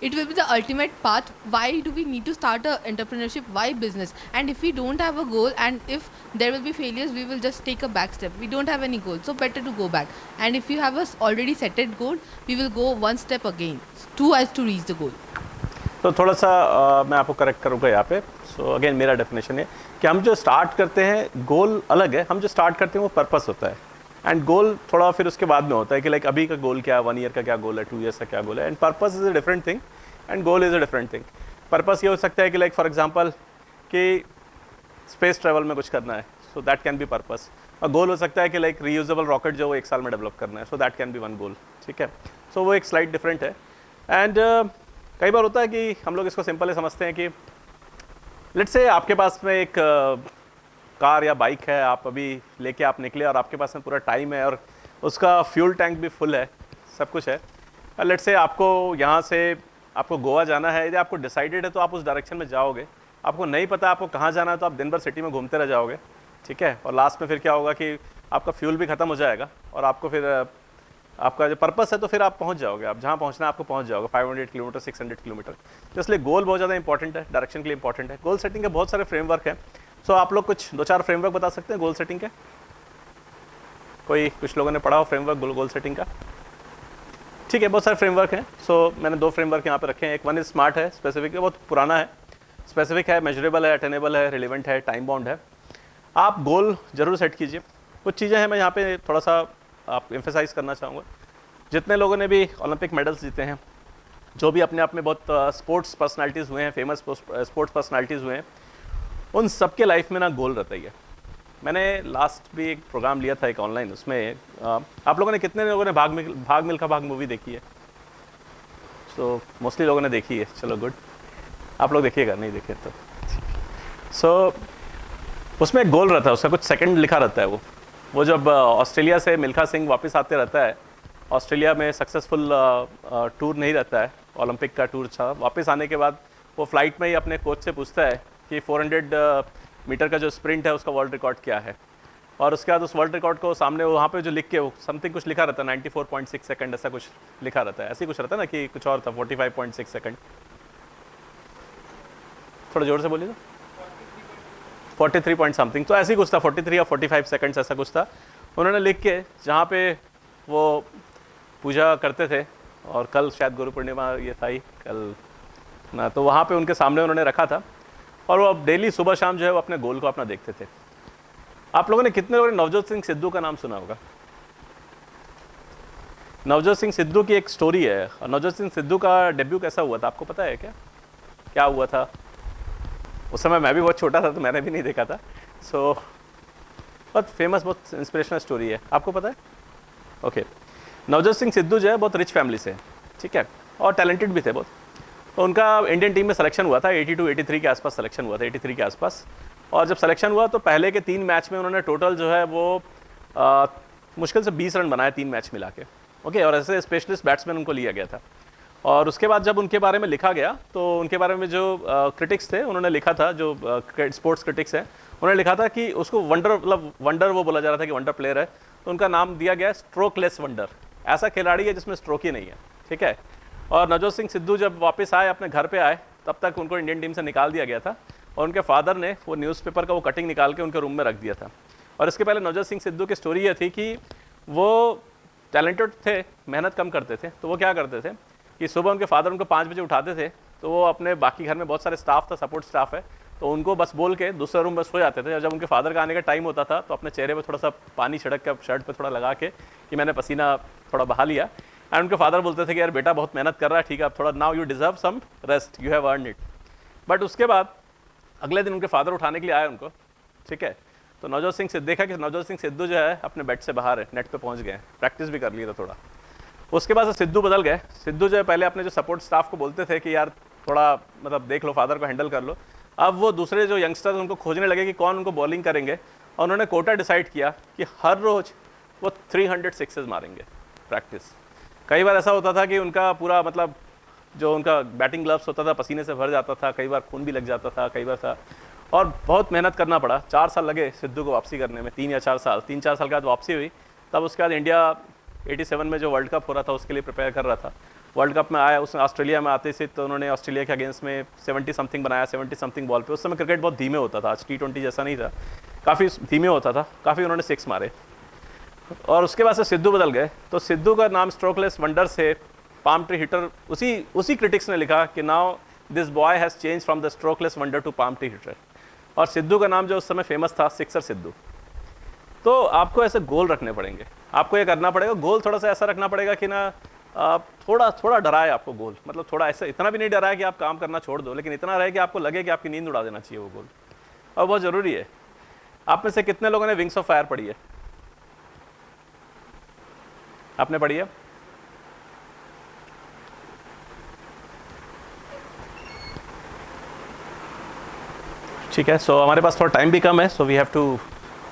it will be the ultimate path. Why do we need to start a entrepreneurship? Why business? And if we don't have a goal, and if there will be failures, we will just take a back step. We don't have any goal, so better to go back. And if you have a already setted goal, we will go one step again, two as to reach the goal. तो थोड़ा सा मैं आपको करेक्ट करूँगा यहाँ पे। सो अगेन मेरा डेफिनेशन है कि हम जो स्टार्ट करते हैं गोल अलग है, हम जो स्टार्ट करते हैं वो पर्पस होता है, एंड गोल थोड़ा फिर उसके बाद में होता है कि लाइक अभी का गोल क्या है, 1 ईयर का क्या गोल है, 2 ईयर्स का क्या गोल है, and purpose is a different thing and goal is a different thing. Purpose ये हो सकता है कि लाइक फॉर एग्जांपल कि स्पेस ट्रैवल में कुछ करना है, so that can be purpose. और गोल हो सकता है कि लाइक रीयूजेबल रॉकेट जो वो 1 साल में डेवलप करना है, so that can be one goal, ठीक है। सो वो एक स्लाइड डिफरेंट है। एंड कई बार होता है कि हम लोग इसको सिंपल ही समझते हैं कि लेट्स से आपके पास में एक कार या बाइक है, आप अभी लेके आप निकले और आपके पास में पूरा टाइम है और उसका फ्यूल टैंक भी फुल है, सब कुछ है। लेट्स से आपको यहाँ से आपको गोवा जाना है, यदि आपको डिसाइडेड है तो आप उस डायरेक्शन में जाओगे। आपको नहीं पता आपको कहाँ जाना है तो आप दिन भर सिटी में घूमते रह जाओगे, ठीक है। और लास्ट में फिर क्या होगा कि आपका फ्यूल भी ख़त्म हो जाएगा और आपको फिर आपका जो पर्पस है तो फिर आप पहुंच जाओगे, आप जहाँ पहुंचना है आपको पहुंच जाओगे, 500 किलोमीटर 600 किलोमीटर। तो इसलिए गोल बहुत ज़्यादा इंपॉर्टेंट है, डायरेक्शन के लिए इंपॉर्टेंट है। गोल सेटिंग के बहुत सारे फ्रेमवर्क हैं। सो आप लोग कुछ 2-4 फ्रेमवर्क बता सकते हैं गोल सेटिंग के? कुछ लोगों ने पढ़ा हो फ्रेमवर्क गोल सेटिंग का? ठीक है, बहुत सारे फ्रेमवर्क हैं। सो मैंने 2 फ्रेमवर्क यहाँ पे रखे हैं। एक वन इज स्मार्ट है, स्पेसिफिक है, बहुत पुराना है। स्पेसिफिक है, मेजरेबल है, अटेनेबल है, रिलेवेंट है, टाइम बाउंड है। आप गोल जरूर सेट कीजिए। कुछ चीज़ें हैं मैं यहाँ पे थोड़ा सा आप एम्फेसाइज करना चाहूँगा। जितने लोगों ने भी ओलंपिक मेडल्स जीते हैं, जो भी अपने आप में बहुत स्पोर्ट्स पर्सनालिटीज़ हुए हैं, फेमस स्पोर्ट्स पर्सनालिटीज़ हुए हैं, उन सबके लाइफ में ना गोल रहता ही है। मैंने लास्ट भी एक प्रोग्राम लिया था एक ऑनलाइन, उसमें आप लोगों ने कितने लोगों ने भाग मिल्खा भाग मूवी देखी है? सो मोस्टली लोगों ने देखी है, चलो गुड। आप लोग देखिएगा, नहीं देखे तो सो उसमें एक गोल रहता है, उसका कुछ सेकंड लिखा रहता है। वो जब ऑस्ट्रेलिया से मिल्खा सिंह वापस आते रहता है, ऑस्ट्रेलिया में सक्सेसफुल टूर नहीं रहता है, ओलंपिक का टूर था। वापस आने के बाद वो फ्लाइट में ही अपने कोच से पूछता है कि 400 मीटर का जो स्प्रिंट है उसका वर्ल्ड रिकॉर्ड क्या है। और उसके बाद उस वर्ल्ड रिकॉर्ड को सामने वहाँ पे जो लिख के वो समथिंग कुछ लिखा रहता है, 94.6 सेकंड ऐसा कुछ लिखा रहता है। ऐसे कुछ रहता है ना कि कुछ और था, 45.6 सेकंड। थोड़ा जोर से बोलिए। 43 पॉइंट समथिंग, तो ऐसे ही कुछ था, 43 या 45 सेकंड्स ऐसा कुछ था। उन्होंने लिख के जहाँ पे वो पूजा करते थे, और कल शायद गुरु पूर्णिमा ये था ही कल ना, तो वहाँ पे उनके सामने उन्होंने रखा था और वो अब डेली सुबह शाम जो है वो अपने गोल को अपना देखते थे। आप लोगों ने कितने लोगों ने नवजोत सिंह सिद्धू का नाम सुना होगा? नवजोत सिंह सिद्धू की एक स्टोरी है, और नवजोत सिंह सिद्धू का डेब्यू कैसा हुआ था आपको पता है क्या? क्या हुआ था? उस समय मैं भी बहुत छोटा था तो मैंने भी नहीं देखा था। सो बहुत फेमस, बहुत इंस्पिरेशनल स्टोरी है, आपको पता है? ओके। नवजोत सिंह सिद्धू जो है बहुत रिच फैमिली से, ठीक है, और टैलेंटेड भी थे बहुत। तो उनका इंडियन टीम में सिलेक्शन हुआ था, 82-83 के आसपास सिलेक्शन हुआ था, 83 के आसपास। और जब सिलेक्शन हुआ तो पहले के 3 मैच में उन्होंने टोटल जो है वो मुश्किल से 20 रन बनाए 3 मैच मिला के, ओके। और ऐसे स्पेशलिस्ट बैट्समैन उनको लिया गया था। और उसके बाद जब उनके बारे में लिखा गया तो उनके बारे में जो क्रिटिक्स थे उन्होंने लिखा था, जो स्पोर्ट्स क्रिटिक्स हैं उन्होंने लिखा था कि उसको वंडर, मतलब वंडर वो बोला जा रहा था कि वंडर प्लेयर है, तो उनका नाम दिया गया स्ट्रोकलेस वंडर। ऐसा खिलाड़ी है जिसमें स्ट्रोक ही नहीं है, ठीक है। और नवजोत सिंह सिद्धू जब वापस आए, अपने घर पे आए, तब तक उनको इंडियन टीम से निकाल दिया गया था और उनके फादर ने वो न्यूज़पेपर का वो कटिंग निकाल के उनके रूम में रख दिया था। और इसके पहले नवजोत सिंह सिद्धू की स्टोरी ये थी कि वो टैलेंटेड थे, मेहनत कम करते थे। तो वो क्या करते थे कि सुबह उनके फादर उनको 5 बजे उठाते थे, तो वो अपने बाकी घर में बहुत सारे स्टाफ था, सपोर्ट स्टाफ है, तो उनको बस बोल के दूसरे रूम में सो जाते थे। और जब उनके फादर का आने का टाइम होता था तो अपने चेहरे पर थोड़ा सा पानी छिड़क के शर्ट पे थोड़ा लगा के कि मैंने पसीना थोड़ा बहा लिया। एंड उनके फादर बोलते थे कि यार बेटा बहुत मेहनत कर रहा है, ठीक है, अब थोड़ा now you deserve some rest, you have earned it. But उसके बाद अगले दिन उनके फादर उठाने के लिए आए उनको, ठीक है। तो नवजोत सिंह सिद्धू देखा कि नवजोत सिंह सिद्धू जो है अपने बेड से बाहर है, नेट पे पहुंच गए, प्रैक्टिस भी कर लिया था थोड़ा। उसके बाद सिद्धू बदल गए। सिद्धू जो है पहले अपने जो सपोर्ट स्टाफ को बोलते थे कि यार थोड़ा मतलब देख लो, फादर को हैंडल कर लो। अब वो दूसरे जो यंगस्टर्स उनको खोजने लगे कि कौन उनको बॉलिंग करेंगे, और उन्होंने कोटा डिसाइड किया कि हर रोज़ वो 300 सिक्सेस मारेंगे प्रैक्टिस। कई बार ऐसा होता था कि उनका पूरा मतलब जो उनका बैटिंग ग्लव्स होता था पसीने से भर जाता था, कई बार खून भी लग जाता था, कई बार था, और बहुत मेहनत करना पड़ा। 4 साल लगे सिद्धू को वापसी करने में, 3 या 4 साल, 3-4 साल के बाद वापसी हुई। तब उसके बाद इंडिया 87 में जो वर्ल्ड कप हो रहा था उसके लिए प्रिपेयर कर रहा था। वर्ल्ड कप में आया, उसने ऑस्ट्रेलिया में आते से तो उन्होंने ऑस्ट्रेलिया के अगेंस्ट में 70 समथिंग बनाया, 70 समथिंग बॉल पे। उस समय क्रिकेट बहुत धीमे होता था, आज T20 जैसा नहीं था, काफ़ी धीमे होता था, काफ़ी उन्होंने 6 मारे। और उसके बाद से सिद्धू बदल गए, तो सिद्धू का नाम स्ट्रोकलेस वंडर से पाम ट्री हिटर, उसी क्रिटिक्स ने लिखा कि now this boy has change from the strokeless wonder to palm tree hitter. और सिद्धू का नाम जो उस समय फेमस था, सिक्सर सिद्धू। तो आपको ऐसे गोल रखने पड़ेंगे, आपको ये करना पड़ेगा, गोल थोड़ा सा ऐसा रखना पड़ेगा कि ना थोड़ा डराए आपको गोल, मतलब थोड़ा ऐसा, इतना भी नहीं डराए कि आप काम करना छोड़ दो, लेकिन इतना रहे कि आपको लगे कि आपकी नींद उड़ा देना चाहिए वो गोल। और बहुत ज़रूरी है। आप में से कितने लोगों ने विंग्स ऑफ फायर पढ़ी है? आपने पढ़ी है? ठीक है, सो हमारे पास थोड़ा टाइम भी कम है, so we have to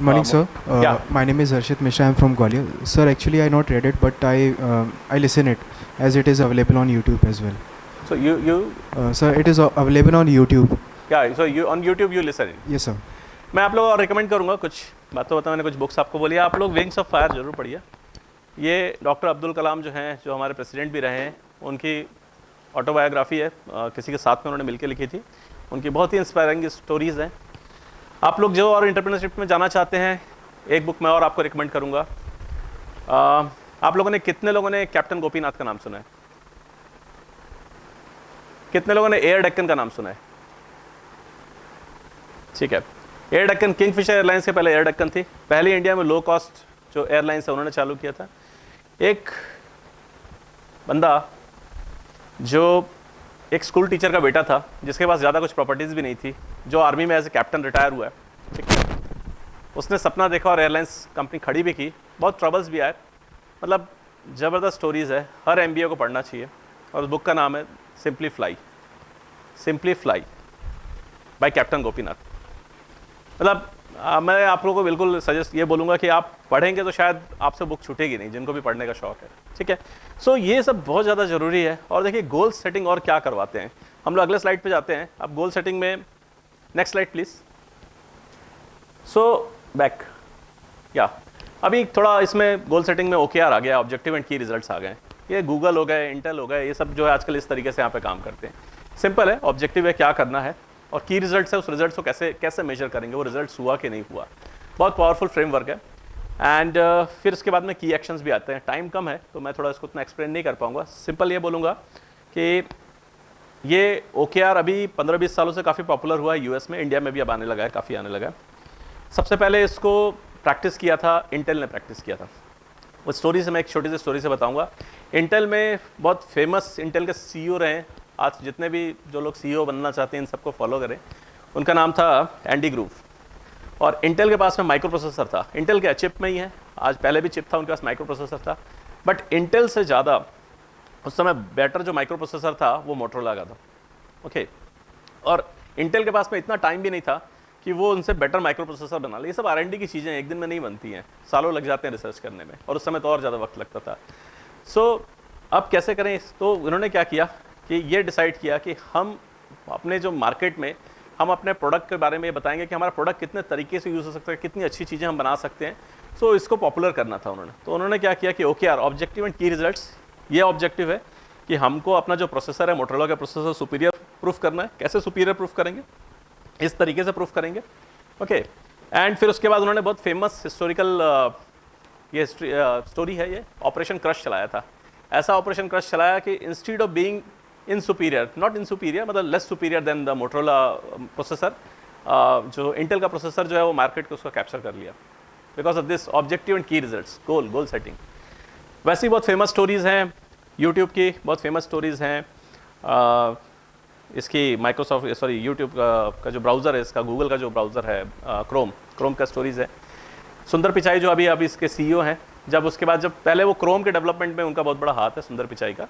Morning, sir. yeah. My name is Harshit Mishra. I'm from Gwalior. Sir, actually, I not read it, but I listen it as it is available on YouTube as well. So you Sir, it is available on YouTube. yeah, so you on YouTube you listen it. Yes, sir. मैं आप लोगों को रिकमेंड करूँगा, कुछ बातों बताओ, मैंने कुछ बुक्स आपको बोली, आप लोग विंग्स ऑफ फायर जरूर पढ़िए। ये डॉक्टर अब्दुल कलाम जो हैं, जो हमारे प्रेसिडेंट भी रहे हैं, उनकी ऑटोबायोग्राफी है, किसी के साथ में उन्होंने मिलकर लिखी थी। उनकी बहुत ही इंस्पायरिंग स्टोरीज़ हैं। आप लोग जो और एंटरप्रेन्योरशिप में जाना चाहते हैं, एक बुक मैं और आपको रिकमेंड करूँगा। आप लोगों ने, कितने लोगों ने कैप्टन गोपीनाथ का नाम सुना है? कितने लोगों ने एयर डेक्कन का नाम सुना है? ठीक है, एयर डेक्कन किंगफिशर एयरलाइंस के पहले एयर डेक्कन थी, पहले इंडिया में लो कॉस्ट जो एयरलाइंस है उन्होंने चालू किया था। एक बंदा जो एक स्कूल टीचर का बेटा था, जिसके पास ज़्यादा कुछ प्रॉपर्टीज़ भी नहीं थी, जो आर्मी में एज ए कैप्टन रिटायर हुआ है, ठीक है, उसने सपना देखा और एयरलाइंस कंपनी खड़ी भी की, बहुत ट्रबल्स भी आए, मतलब ज़बरदस्त स्टोरीज़ है, हर MBA को पढ़ना चाहिए। और उस बुक का नाम है simply fly bye captain Gopinath. मतलब मैं आप लोगों को बिल्कुल सजेस्ट ये बोलूँगा कि आप पढ़ेंगे तो शायद आपसे बुक छूटेगी नहीं, जिनको भी पढ़ने का शौक़ है, ठीक है। सो ये सब बहुत ज़्यादा ज़रूरी है। और देखिए गोल सेटिंग और क्या करवाते हैं हम लोग, अगले स्लाइड पे जाते हैं। अब गोल सेटिंग में, next slide please. So back या अभी थोड़ा इसमें गोल सेटिंग में OKR आ गया, ऑब्जेक्टिव एंड की रिजल्ट्स आ गए। ये गूगल हो गए, इंटेल हो गए, ये सब जो है आजकल इस तरीके से यहाँ पे काम करते हैं। सिंपल है, ऑब्जेक्टिव है क्या करना है, और की रिजल्ट्स है उस रिजल्ट्स को कैसे मेजर करेंगे, वो रिजल्ट्स हुआ कि नहीं हुआ। बहुत पावरफुल फ्रेमवर्क है। एंड फिर उसके बाद में की एक्शंस भी आते हैं। टाइम कम है तो मैं थोड़ा इसको उतना एक्सप्लेन नहीं कर पाऊँगा। सिंपल ये बोलूँगा कि ये OKR अभी 15-20 सालों से काफ़ी पॉपुलर हुआ है US में, इंडिया में भी अब आने लगा है, काफ़ी आने लगा है। सबसे पहले इसको प्रैक्टिस किया था इंटेल ने, प्रैक्टिस किया था। वो स्टोरी से मैं एक छोटी सी स्टोरी से बताऊंगा। इंटेल में बहुत फेमस इंटेल के CEO रहे हैं, आज जितने भी जो लोग CEO बनना चाहते हैं इन सबको फॉलो करें। उनका नाम था एंडी ग्रूव, और इंटेल के पास में माइक्रो प्रोसेसर था। इंटेल के चिप में ही है, आज पहले भी चिप था, उनके पास माइक्रो प्रोसेसर था। बट इंटेल से ज़्यादा उस समय बेटर जो माइक्रो प्रोसेसर था वो मोटरोला का था, ओके। और इंटेल के पास में इतना टाइम भी नहीं था कि वो उनसे बेटर माइक्रो प्रोसेसर बना ले। ये सब R&D की चीज़ें एक दिन में नहीं बनती हैं, सालों लग जाते हैं रिसर्च करने में, और उस समय तो और ज़्यादा वक्त लगता था। सो अब कैसे करें, तो उन्होंने क्या किया कि ये डिसाइड किया कि हम अपने जो मार्केट में हम अपने प्रोडक्ट के बारे में ये बताएंगे कि हमारा प्रोडक्ट कितने तरीके से यूज़ हो सकता है, कितनी अच्छी चीज़ें हम बना सकते हैं। सो इसको पॉपुलर करना था उन्होंने। तो उन्होंने क्या किया कि OKR, objective and key results, ये ऑब्जेक्टिव है कि हमको अपना जो प्रोसेसर है, मोटरोला का प्रोसेसर, सुपीरियर प्रूफ करना है। कैसे सुपीरियर प्रूफ करेंगे? इस तरीके से प्रूफ करेंगे, ओके। एंड फिर उसके बाद उन्होंने बहुत फेमस हिस्टोरिकल ये स्टोरी है, ये ऑपरेशन क्रश चलाया था। ऐसा ऑपरेशन क्रश चलाया कि instead of being in superior, not in superior, मतलब less superior then the Motorola processor, जो इंटेल का प्रोसेसर जो है वो मार्केट को उसको कैप्चर कर लिया because of this objective and key results, goal setting. वैसे ही बहुत फेमस स्टोरीज़ हैं यूट्यूब की, बहुत फेमस स्टोरीज़ हैं इसकी माइक्रोसॉफ्ट, सॉरी यूट्यूब का जो ब्राउज़र है इसका, गूगल का जो ब्राउज़र है क्रोम का स्टोरीज़ है। सुंदर पिचाई जो अभी इसके CEO हैं, जब उसके बाद जब पहले वो क्रोम के डेवलपमेंट में उनका बहुत बड़ा हाथ है सुंदर पिचाई का।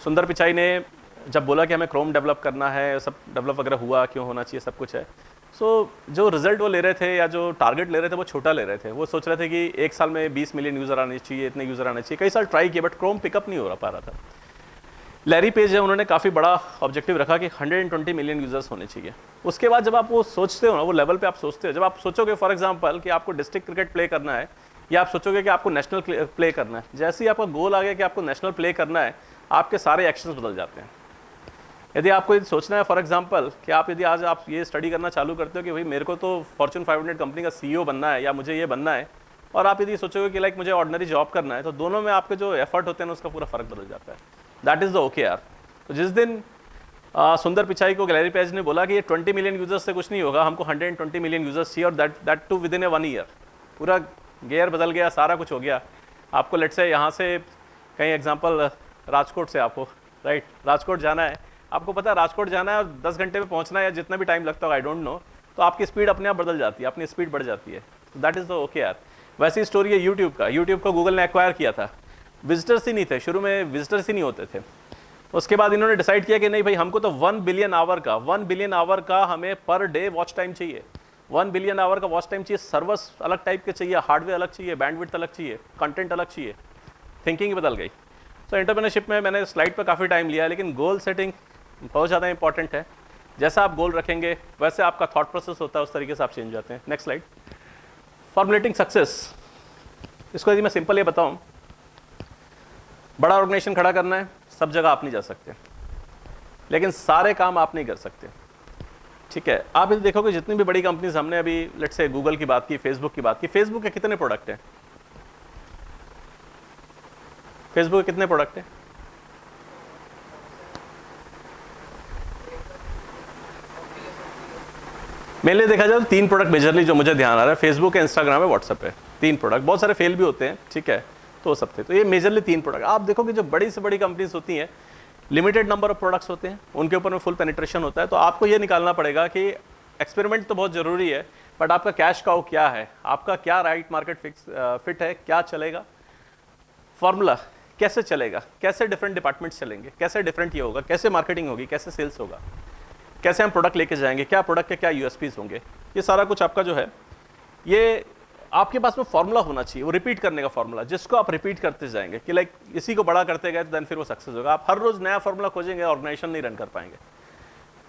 सुंदर पिचाई ने जब बोला कि हमें क्रोम डेवलप करना है, सब डेवलप वगैरह हुआ, क्यों होना चाहिए, सब कुछ है। सो जो रिजल्ट वो ले रहे थे या जो टारगेट ले रहे थे वो छोटा ले रहे थे। वो सोच रहे थे कि एक साल में 20 मिलियन यूज़र आने चाहिए, इतने यूज़र आने चाहिए। कई साल ट्राई किए बट क्रोम पिकअप नहीं हो पा रहा था। लैरी पेज है, उन्होंने काफ़ी बड़ा ऑब्जेक्टिव रखा कि 120 मिलियन यूज़र्स होने चाहिए। उसके बाद जब आप वो सोचते हो ना, वो लेवल पे आप सोचते हो, जब आप सोचोगे फॉर एग्जांपल कि आपको डिस्ट्रिक्ट क्रिकेट प्ले करना है या आप सोचोगे कि आपको नेशनल प्ले करना है, जैसे ही आपका गोल आ गया कि आपको नेशनल प्ले करना है, आपके सारे एक्शंस बदल जाते हैं। यदि आपको ये सोचना है फॉर एग्जांपल कि आप यदि आज आप ये स्टडी करना चालू करते हो कि भाई मेरे को तो फॉर्च्यून 500 कंपनी का CEO बनना है या मुझे ये बनना है, और आप यदि सोचोगे कि लाइक मुझे ऑर्डिनरी जॉब करना है, तो दोनों में आपके जो एफर्ट होते हैं उसका पूरा फ़र्क बदल जाता है। That is the OKR। तो जिस दिन सुंदर पिचाई को लैरी पेज ने बोला कि ये 20 मिलियन यूज़र्स से कुछ नहीं होगा, हमको 120 मिलियन यूज़र्स चाहिए, और that too within a 1 year, पूरा गियर बदल गया, सारा कुछ हो गया। आपको लेट्स से यहाँ से कहीं एग्जांपल राजकोट से आपको राइट राजकोट जाना है, आपको पता है राजकोट जाना है और 10 घंटे में पहुँचना है या जितना भी टाइम लगता होगा, आई डोंट नो, तो आपकी स्पीड अपने आप बदल जाती है, अपनी स्पीड बढ़ जाती है। That is the OKR। वैसी स्टोरी है यूट्यूब का। यूट्यूब को गूगल ने एक्वायर किया था, विजिटर्स ही नहीं थे शुरू में, विजिटर्स ही नहीं होते थे। उसके बाद इन्होंने डिसाइड किया कि नहीं भाई, हमको तो 1 बिलियन आवर का हमें पर डे वॉच टाइम चाहिए। 1 बिलियन आवर का वॉच टाइम चाहिए, सर्वर्स अलग टाइप के चाहिए, हार्डवेयर अलग चाहिए, बैंडविड्थ अलग चाहिए, कंटेंट अलग चाहिए। थिंकिंग बदल गई। तो एंटरप्रेन्योरशिप में मैंने स्लाइड पर काफ़ी टाइम लिया, लेकिन गोल सेटिंग बहुत ज़्यादा इंपॉर्टेंट है। जैसा आप गोल रखेंगे वैसे आपका थॉट प्रोसेस होता है, उस तरीके से आप चेंज हो जाते हैं। Next slide. फॉर्मुलेटिंग सक्सेस, इसको यदि मैं सिंपल ये बताऊं, बड़ा ऑर्गेनाइजेशन खड़ा करना है, सब जगह आप नहीं जा सकते, लेकिन सारे काम आप नहीं कर सकते, ठीक है। आप ये देखोगे जितनी भी बड़ी कंपनीज, हमने अभी लेट्स से गूगल की बात की, फेसबुक की बात की, फेसबुक के कितने प्रोडक्ट हैं? फेसबुक के कितने प्रोडक्ट हैं? मेनली देखा जाए तो 3 प्रोडक्ट मेजरली जो मुझे ध्यान आ रहा है, फेसबुक है, इंस्टाग्राम है, व्हाट्सएप है। 3 प्रोडक्ट, बहुत सारे फेल भी होते हैं, ठीक है, तो वो सब थे। तो ये मेजरली 3 प्रोडक्ट। आप देखोगे जो बड़ी से बड़ी कंपनीज होती हैं, लिमिटेड नंबर ऑफ प्रोडक्ट्स होते हैं, उनके ऊपर में फुल पेनिट्रेशन होता है। तो आपको ये निकालना पड़ेगा कि एक्सपेरिमेंट तो बहुत ज़रूरी है, बट आपका कैश काउ क्या है, आपका क्या राइट मार्केट फिट है, क्या चलेगा, फॉर्मूला कैसे चलेगा, कैसे डिफरेंट डिपार्टमेंट्स चलेंगे, कैसे डिफरेंट ये होगा, कैसे मार्केटिंग होगी, कैसे सेल्स होगा, कैसे हम प्रोडक्ट लेके जाएंगे, क्या प्रोडक्ट के क्या यूएसपीज होंगे, ये सारा कुछ आपका जो है, ये आपके पास में फॉर्मूला होना चाहिए, वो रिपीट करने का फॉर्मूला, जिसको आप रिपीट करते जाएंगे कि लाइक इसी को बड़ा करते गए तो देन फिर वो सक्सेस होगा। आप हर रोज नया फॉर्मूला खोजेंगे, ऑर्गेनाइजेशन नहीं रन कर पाएंगे।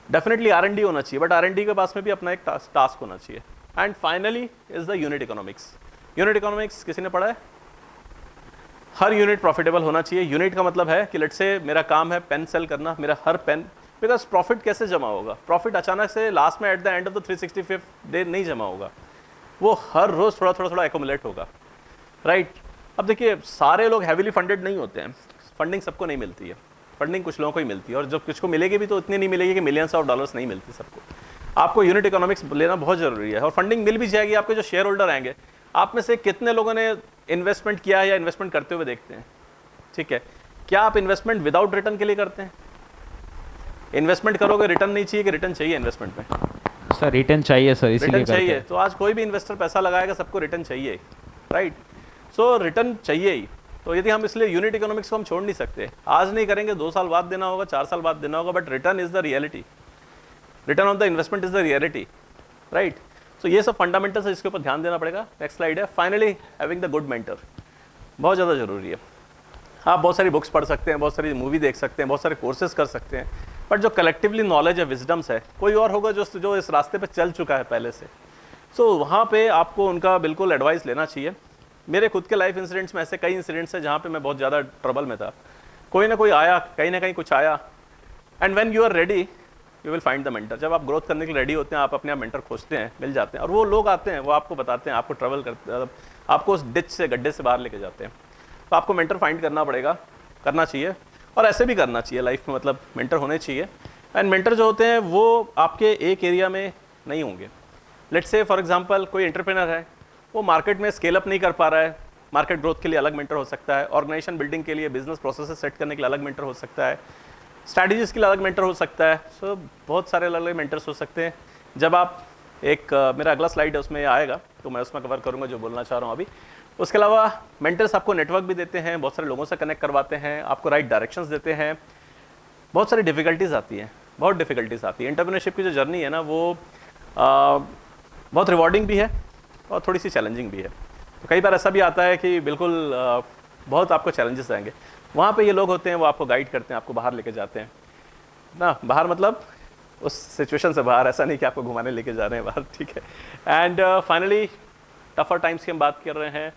डेफिनेटली R&D होना चाहिए, बट R&D के पास में भी अपना एक टास्क होना चाहिए। And finally is the unit economics. Unit economics किसी ने पढ़ा है? हर यूनिट प्रॉफिटेबल होना चाहिए। यूनिट का मतलब है कि लेट्स से मेरा काम है पेन सेल करना, मेरा हर पेन, बिकॉज प्रॉफिट कैसे जमा होगा? प्रॉफिट अचानक से लास्ट में at the end of the 365 day नहीं जमा होगा, वो हर रोज थोड़ा थोड़ा एक्यूमुलेट होगा, राइट। अब देखिए सारे लोग हैवीली फंडेड नहीं होते हैं, फंडिंग सबको नहीं मिलती है, फंडिंग कुछ लोगों को ही मिलती है, और जब कुछ को मिलेगी भी तो इतनी नहीं मिलेगी कि मिलियंस ऑफ डॉलर्स नहीं मिलती सबको। आपको यूनिट इकोनॉमिक्स लेना बहुत जरूरी है, और फंडिंग मिल भी जाएगी। आपके जो शेयर होल्डर आएंगे, आप में से कितने लोगों ने इन्वेस्टमेंट किया है या इन्वेस्टमेंट करते हुए देखते हैं, ठीक है। क्या आप इन्वेस्टमेंट विदाउट रिटर्न के लिए करते हैं? इन्वेस्टमेंट करोगे, रिटर्न नहीं चाहिए कि रिटर्न चाहिए इन्वेस्टमेंट में? सर रिटर्न चाहिए सर, इसीलिए रिटर्न चाहिए। तो आज कोई भी इन्वेस्टर पैसा लगाएगा, सबको रिटर्न चाहिए, राइट। सो रिटर्न चाहिए ही। तो यदि हम इसलिए यूनिट इकोनॉमिक्स को हम छोड़ नहीं सकते, आज नहीं करेंगे 2 साल बाद देना होगा, 4 साल बाद देना होगा, but return is the reality, return on the investment is the reality, right. So ये सब फंडामेंटल्स है, इसके ऊपर ध्यान देना पड़ेगा। नेक्स्ट स्लाइड है। Finally having the good mentor, बहुत ज़्यादा जरूरी है। आप बहुत सारी बुक्स पढ़ सकते हैं, बहुत सारी मूवी देख सकते हैं, बहुत सारे कोर्सेज कर सकते हैं, बट जो कलेक्टिवली नॉलेज है, विजडम्स है, कोई और होगा जो इस रास्ते पे चल चुका है पहले से। सो वहाँ पे आपको उनका बिल्कुल एडवाइस लेना चाहिए। मेरे खुद के लाइफ इंसिडेंट्स में ऐसे कई इंसिडेंट्स हैं जहाँ पे मैं बहुत ज़्यादा ट्रबल में था, कोई ना कोई आया, कहीं ना कहीं कुछ आया, and when you are ready you will find the mentor. जब आप ग्रोथ करने के लिए रेडी होते हैं, आप अपने आप मेंटर खोजते हैं, मिल जाते हैं, और वो लोग आते हैं, वो आपको बताते हैं, आपको ट्रैवल करते, आपको उस डिच से, गड्ढे से बाहर लेके जाते हैं। तो आपको मेंटर फाइंड करना पड़ेगा, करना चाहिए, और ऐसे भी करना चाहिए लाइफ में, मतलब मेंटर होने चाहिए। एंड मेंटर जो होते हैं वो आपके एक एरिया में नहीं होंगे। लेट्स से फॉर एग्जांपल कोई एंटरप्रेनर है, वो मार्केट में स्केल अप नहीं कर पा रहा है, मार्केट ग्रोथ के लिए अलग मेंटर हो सकता है, ऑर्गेनाइजेशन बिल्डिंग के लिए, बिजनेस प्रोसेसेस सेट करने के लिए अलग मेंटर हो सकता है, स्ट्रैटेजीज के लिए अलग मेंटर हो सकता है। सो बहुत सारे अलग अलग मेंटर्स हो सकते हैं। जब आप मेरा अगला स्लाइड है उसमें आएगा, तो मैं उसमें कवर करूँगा जो बोलना चाह रहा हूँ अभी। उसके अलावा मेंटर्स आपको नेटवर्क भी देते हैं, बहुत सारे लोगों से कनेक्ट करवाते हैं, आपको राइट डायरेक्शंस देते हैं। बहुत सारी डिफ़िकल्टीज़ आती हैं, बहुत डिफ़िकल्टीज़ आती है। एंटरप्रेन्योरशिप की जो जर्नी है ना, वो बहुत रिवॉर्डिंग भी है और थोड़ी सी चैलेंजिंग भी है। तो कई बार ऐसा भी आता है कि बिल्कुल बहुत आपको चैलेंजेस आएंगे। वहाँ पे ये लोग होते हैं, वो आपको गाइड करते हैं, आपको बाहर लेके जाते हैं ना, बाहर मतलब उस सिचुएशन से बाहर, ऐसा नहीं कि आपको घुमाने लेके जा रहे हैं बाहर, ठीक है। एंड फाइनली टफर टाइम्स की हम बात कर रहे हैं,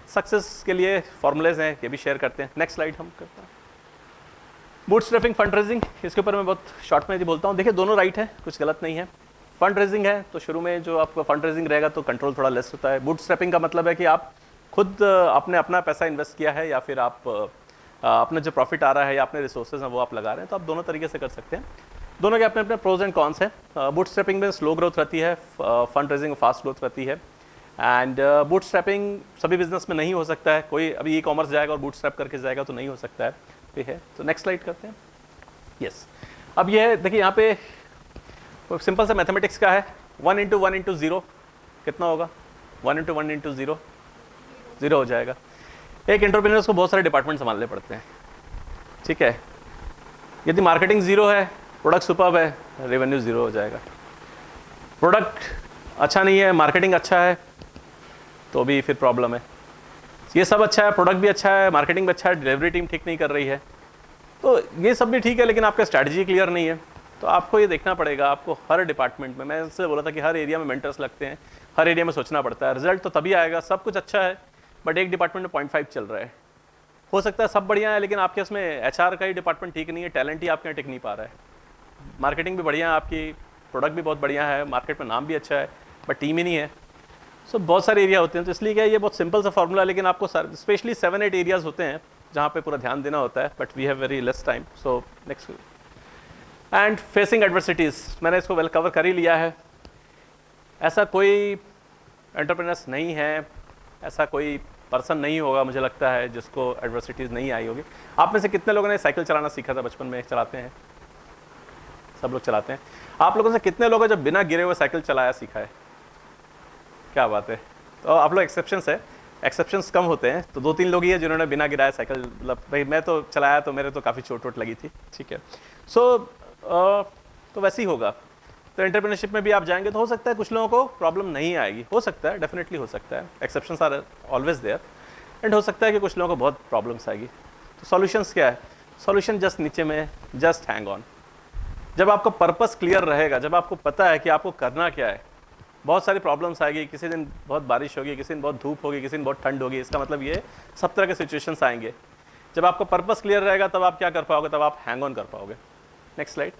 सक्सेस के लिए फॉर्मूलेज हैं, ये भी शेयर करते हैं। नेक्स्ट स्लाइड हम करते हैं। बूटस्ट्रैपिंग, फंड रेजिंग, इसके ऊपर मैं बहुत शॉर्ट में यदि बोलता हूँ। देखिए दोनों राइट है, कुछ गलत नहीं है। फंड रेजिंग है तो शुरू में जो आपका फंड रेजिंग रहेगा तो कंट्रोल थोड़ा लेस होता है। बूटस्ट्रैपिंग का मतलब है कि आप खुद आपने अपना पैसा इन्वेस्ट किया है, या फिर आप अपना जो प्रॉफिट आ रहा है या अपने रिसोर्सेज हैं वो आप लगा रहे हैं। तो आप दोनों तरीके से कर सकते हैं, दोनों के अपने अपने प्रोज एंड कॉन्स हैं। बूटस्ट्रैपिंग में स्लो ग्रोथ रहती है, फंड रेजिंग में फास्ट ग्रोथ रहती है। एंड बूटस्ट्रैपिंग सभी बिजनेस में नहीं हो सकता है, कोई अभी ई-कॉमर्स जाएगा और बूटस्ट्रैप करके जाएगा तो नहीं हो सकता है, ये है। तो नेक्स्ट स्लाइड करते हैं। यस, अब ये देखिए यहाँ पे सिंपल सा मैथमेटिक्स का है। 1 × 1 × 0 कितना होगा? 1 × 1 × 0 0 हो जाएगा। एक एंटरप्रेन्योर्स को बहुत सारे डिपार्टमेंट संभालने पड़ते हैं, ठीक है। यदि मार्केटिंग ज़ीरो है, प्रोडक्ट सुपर्ब है, रेवेन्यू ज़ीरो हो जाएगा। प्रोडक्ट अच्छा नहीं है, मार्केटिंग अच्छा है, तो भी फिर प्रॉब्लम है। ये सब अच्छा है, प्रोडक्ट भी अच्छा है, मार्केटिंग भी अच्छा है, डिलीवरी टीम ठीक नहीं कर रही है, तो ये सब भी ठीक है, लेकिन आपका स्ट्रैटेजी क्लियर नहीं है। तो आपको ये देखना पड़ेगा, आपको हर डिपार्टमेंट में, मैं इससे बोला था कि हर एरिया में मेंटर्स लगते हैं, हर एरिया में सोचना पड़ता है। रिजल्ट तो तभी आएगा, सब कुछ अच्छा है बट एक डिपार्टमेंट में 0.5 चल रहा है। हो सकता है सब बढ़िया है, लेकिन आपके उसमें एचआर का ही डिपार्टमेंट ठीक नहीं है, टैलेंट ही आपके यहाँ टिक नहीं पा रहा है। मार्केटिंग भी बढ़िया है आपकी, प्रोडक्ट भी बहुत बढ़िया है, मार्केट में नाम भी अच्छा है, बट टीम ही नहीं है। सो बहुत सारे एरिया होते हैं, तो इसलिए क्या ये बहुत सिंपल सा फॉर्मूला, लेकिन आपको स्पेशली 7-8 एरियाज होते हैं जहाँ पे पूरा ध्यान देना होता है, but we have very less time. So next, and facing adversities, मैंने इसको वेल कवर कर ही लिया है। ऐसा कोई एंटरप्रेन्योर्स नहीं है, ऐसा कोई पर्सन नहीं होगा मुझे लगता है जिसको एडवर्सिटीज़ नहीं आई होगी। आप में से कितने लोगों ने साइकिल चलाना सीखा था बचपन में? चलाते हैं, सब लोग चलाते हैं। आप लोगों से कितने लोगों ने जब बिना गिरे हुए साइकिल चलाया सीखा है? क्या बात है, तो आप लोग एक्सेप्शंस है, एक्सेप्शंस कम होते हैं, तो 2-3 लोग ही है जिन्होंने बिना गिराया साइकिल, मतलब भाई मैं तो चलाया तो मेरे तो काफ़ी चोट वोट लगी थी, ठीक है। सो तो वैसे ही होगा। तो एंटरप्रेन्योरशिप में भी आप जाएंगे तो हो सकता है कुछ लोगों को प्रॉब्लम नहीं आएगी, हो सकता है, डेफिनेटली हो सकता है, exceptions are always there, and हो सकता है कि कुछ लोगों को बहुत प्रॉब्लम्स आएगी। तो सॉल्यूशंस क्या है? सॉल्यूशन जस्ट नीचे में, जस्ट हैंग ऑन। जब आपका पर्पस क्लियर रहेगा, जब आपको पता है कि आपको करना क्या है, बहुत सारी प्रॉब्लम्स आएगी, किसी दिन बहुत बारिश होगी, किसी दिन बहुत धूप होगी, किसी दिन बहुत ठंड होगी, इसका मतलब ये सब तरह के सिचुएशंस आएंगे। जब आपका पर्पस क्लियर रहेगा तब आप क्या कर पाओगे? तब आप हैंग ऑन कर पाओगे। Next slide.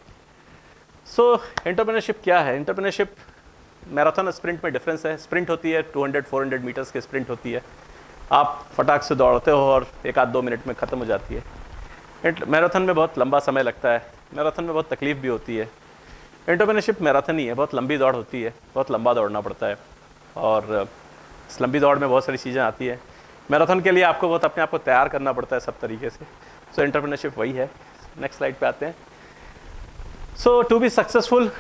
सो एंटरप्रेन्योरशिप क्या है? एंटरप्रेन्योरशिप मैराथन स्प्रिंट में डिफरेंस है। स्प्रिंट होती है 200-400 मीटर्स की स्प्रिंट होती है, आप फटाक से दौड़ते हो और 1-2 मिनट में ख़त्म हो जाती है। मैराथन में बहुत लंबा समय लगता है, मैराथन में बहुत तकलीफ भी होती है। एंटरप्रेन्योरशिप मैराथन ही है, बहुत लंबी दौड़ होती है, बहुत लंबा दौड़ना पड़ता है, और इस लंबी दौड़ में बहुत सारी चीज़ें आती है। मैराथन के लिए आपको बहुत अपने आप को तैयार करना पड़ता है सब तरीके से। सो एंटरप्रेन्योरशिप वही है। नेक्स्ट स्लाइड पे आते हैं। So to be successful,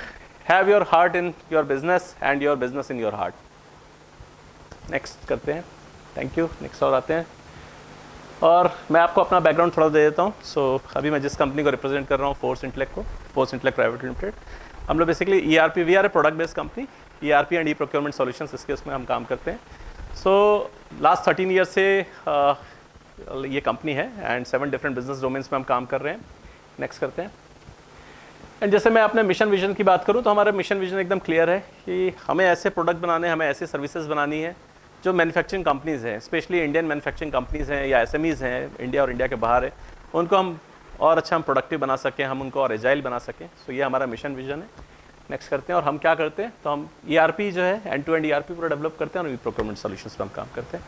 have your heart in your business and your business in your heart. Next करते हैं, थैंक यू। नेक्स्ट और आते हैं, और मैं आपको अपना बैकग्राउंड थोड़ा दे देता हूँ। सो अभी मैं जिस कंपनी को रिप्रेजेंट कर रहा हूँ, फोर्स इंटेलेक्ट को, फोर्स इंटेलेक्ट प्राइवेट लिमिटेड, हम लोग basically ERP, we are a product based company, ERP and procurement solutions, इसके उसमें हम काम करते हैं। सो लास्ट 13 ईयर से ये कंपनी है, एंड 7 डिफरेंट बिजनेस डोमेन्स में हम काम कर रहे हैं। नेक्स्ट करते हैं। एंड जैसे मैं अपने मिशन विजन की बात करूँ तो हमारा मिशन विजन एकदम क्लियर है कि हमें ऐसे प्रोडक्ट बनाने, हमें ऐसी सर्विसेज बनानी है जो मैन्युफैक्चरिंग कंपनीज़ हैं, स्पेशली इंडियन मैन्युफैक्चरिंग कंपनीज़ हैं या SMEs हैं इंडिया और इंडिया के बाहर है, उनको हम और अच्छा हम प्रोडक्टिव बना सकें, हम उनको और एजाइल बना सकें। सो ये हमारा मिशन विजन है। नेक्स्ट करते हैं, और हम क्या करते हैं, तो हम ERP जो है एंड टू एंड ERP पूरा डेवलप करते हैं, और प्रोक्योरमेंट सॉल्यूशंस पर हम काम करते हैं।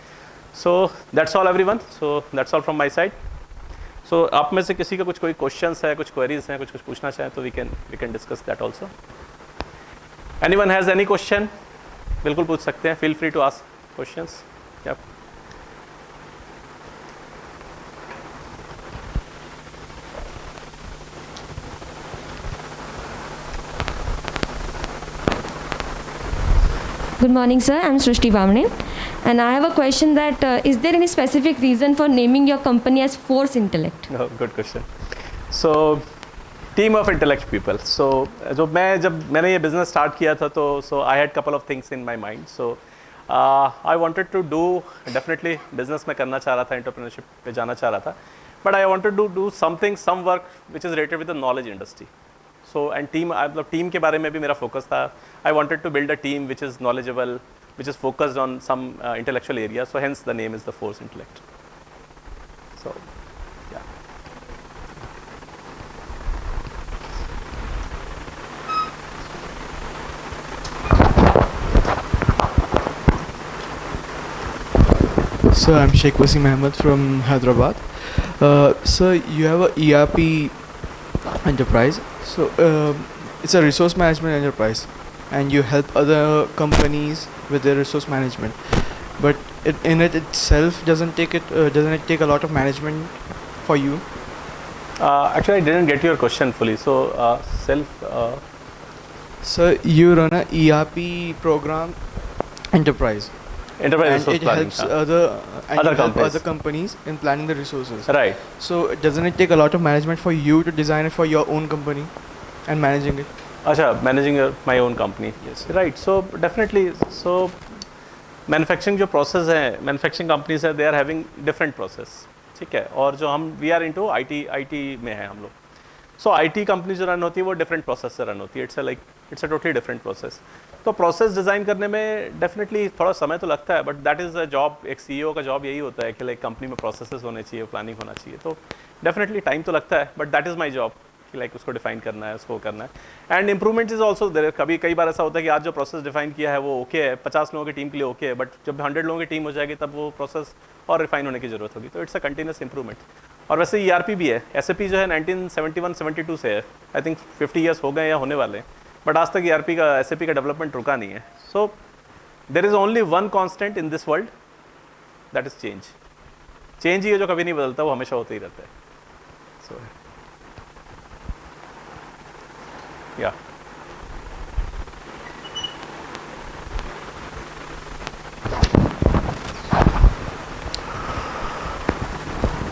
So that's all everyone, so that's all from my side. So आप में से किसी का कुछ कोई क्वेश्चंस है, कुछ क्वेरीज हैं, कुछ पूछना चाहें तो we can discuss that also. Anyone has any question, बिल्कुल पूछ सकते हैं, feel free to ask questions. Yep. Good morning, sir. I'm Srishti Vamane, and I have a question that is there any specific reason for naming your company as Force Intellect? Oh, good question. So, team of intellect people. So, जब मैंने ये business start किया था तो I had couple of things in my mind. So, I wanted to do, definitely business में करना चाह रहा था, entrepreneurship पे जाना चाह रहा था, but I wanted to do something, some work which is related with the knowledge industry. So and team, मतलब team के बारे में भी मेरा focus था. I wanted to build a team which is knowledgeable, which is focused on some intellectual area. So hence the name is the Force Intellect. So yeah. So I'm Sheikh Wasim Ahmed from Hyderabad. So you have a ERP enterprise. So it's a resource management enterprise, and you help other companies with their resource management. But in it itself, doesn't it take a lot of management for you? Actually, I didn't get your question fully. So So you run a ERP program enterprise. Enterprise and resource it planning, helps हाँ. and Other you help companies. other companies in planning the resources. Right. So doesn't it take a lot of management for you to design it for your own company and managing it? अच्छा, managing my own company. Yes. Right. So definitely, so manufacturing जो प्रोसेस है, मैन्युफैक्चरिंग कंपनीज है, they are having different process, ठीक है. और जो हम वी आर इनटू आईटी में है हम लोग. सो आईटी कंपनी जो रन होती है वो डिफरेंट प्रोसेस से रन होती है. It's a totally different process. तो प्रोसेस डिज़ाइन करने में डेफिनेटली थोड़ा समय तो लगता है, but that is a job. एक सीईओ का जॉब यही होता है कि लाइक कंपनी में प्रोसेसेस होने चाहिए, प्लानिंग होना चाहिए. तो डेफिनेटली टाइम तो लगता है, but that is my job कि लाइक उसको डिफाइन करना है, उसको करना है. And improvement is also there. कई बार ऐसा होता है कि आज जो प्रोसेस डिफाइन किया है वो ओके है, 50 लोगों की टीम के लिए ओके है, बट जब 100 लोगों की टीम हो जाएगी तब वो प्रोसेस और रिफाइन होने की ज़रूरत होगी. तो इट्स अ कंटिन्यूस इंप्रूवमेंट. और वैसे ERP भी है. SAP जो है 1971-72 से है. आई थिंक 50 ईयर्स हो गए या होने वाले हैं, बट आज तक ERP का SAP का डेवलपमेंट रुका नहीं है. So there is only one constant in this world, that is change. Change ही है जो कभी नहीं बदलता, वो हमेशा होता ही रहता है. सो या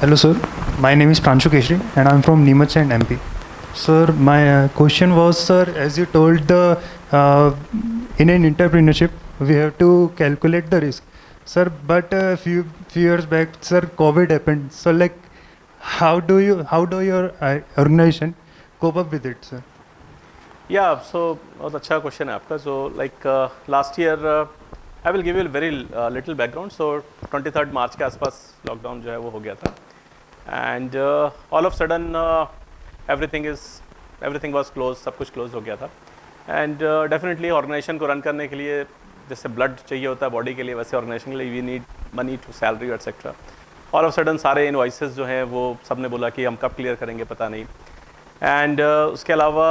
Hello sir, my name is Pranshu Keshri and I am from Neemuch and MP. Sir, my question was, sir, as you told in an entrepreneurship we have to calculate the risk. Sir, but few years back, sir, COVID happened. So like how do your organization cope up with it, sir? या सो बहुत अच्छा क्वेश्चन है आपका. So like last year I will give you very little background. So 23 मार्च के आसपास लॉकडाउन जो है वो हो गया था. And all of sudden everything was close, सब कुछ क्लोज हो गया था. एंड डेफिनेटली ऑर्गेनाइजेशन को रन करने के लिए जैसे ब्लड चाहिए होता है बॉडी के लिए, वैसे ऑर्गेनाइजेशन के लिए we need money to salary etcetera. All of sudden सारे इनवॉइसेस जो हैं वो सब ने बोला कि हम कब क्लियर करेंगे पता नहीं. एंड उसके अलावा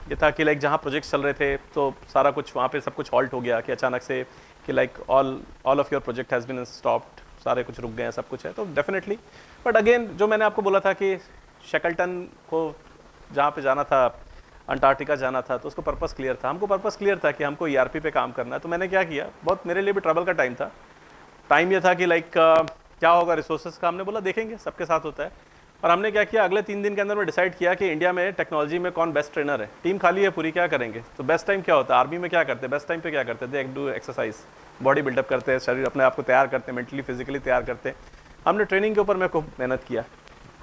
ये था कि लाइक जहाँ प्रोजेक्ट्स चल रहे थे तो सारा कुछ वहाँ पे सब कुछ हॉल्ट हो गया कि अचानक से कि like all of your project has been stopped, सारे कुछ रुक गए हैं, सब कुछ है. तो डेफिनेटली, बट अगेन जो मैंने आपको बोला था कि शेकल्टन को जहाँ पे जाना था, अंटार्कटिका जाना था, तो उसको पर्पस क्लियर था. हमको पर्पस क्लियर था कि हमको ERP पे काम करना है. तो मैंने क्या किया, बहुत मेरे लिए भी ट्रबल का टाइम था. टाइम ये था कि लाइक क्या होगा रिसोर्सेज का. हमने बोला देखेंगे, सबके साथ होता है. और हमने क्या किया, अगले 3 दिन के अंदर में डिसाइड किया कि इंडिया में टेक्नोलॉजी में कौन बेस्ट ट्रेनर है. टीम खाली है पूरी, क्या करेंगे. तो बेस्ट टाइम क्या होता है, आर्मी में क्या करते हैं, बेस्ट टाइम पे क्या करते थे, डू एक्सरसाइज, बॉडी बिल्डअप करते हैं, शरीर अपने आप को तैयार करते हैं, मेंटली फिजिकली तैयार करते हैं. हमने ट्रेनिंग के ऊपर में खूब मेहनत किया.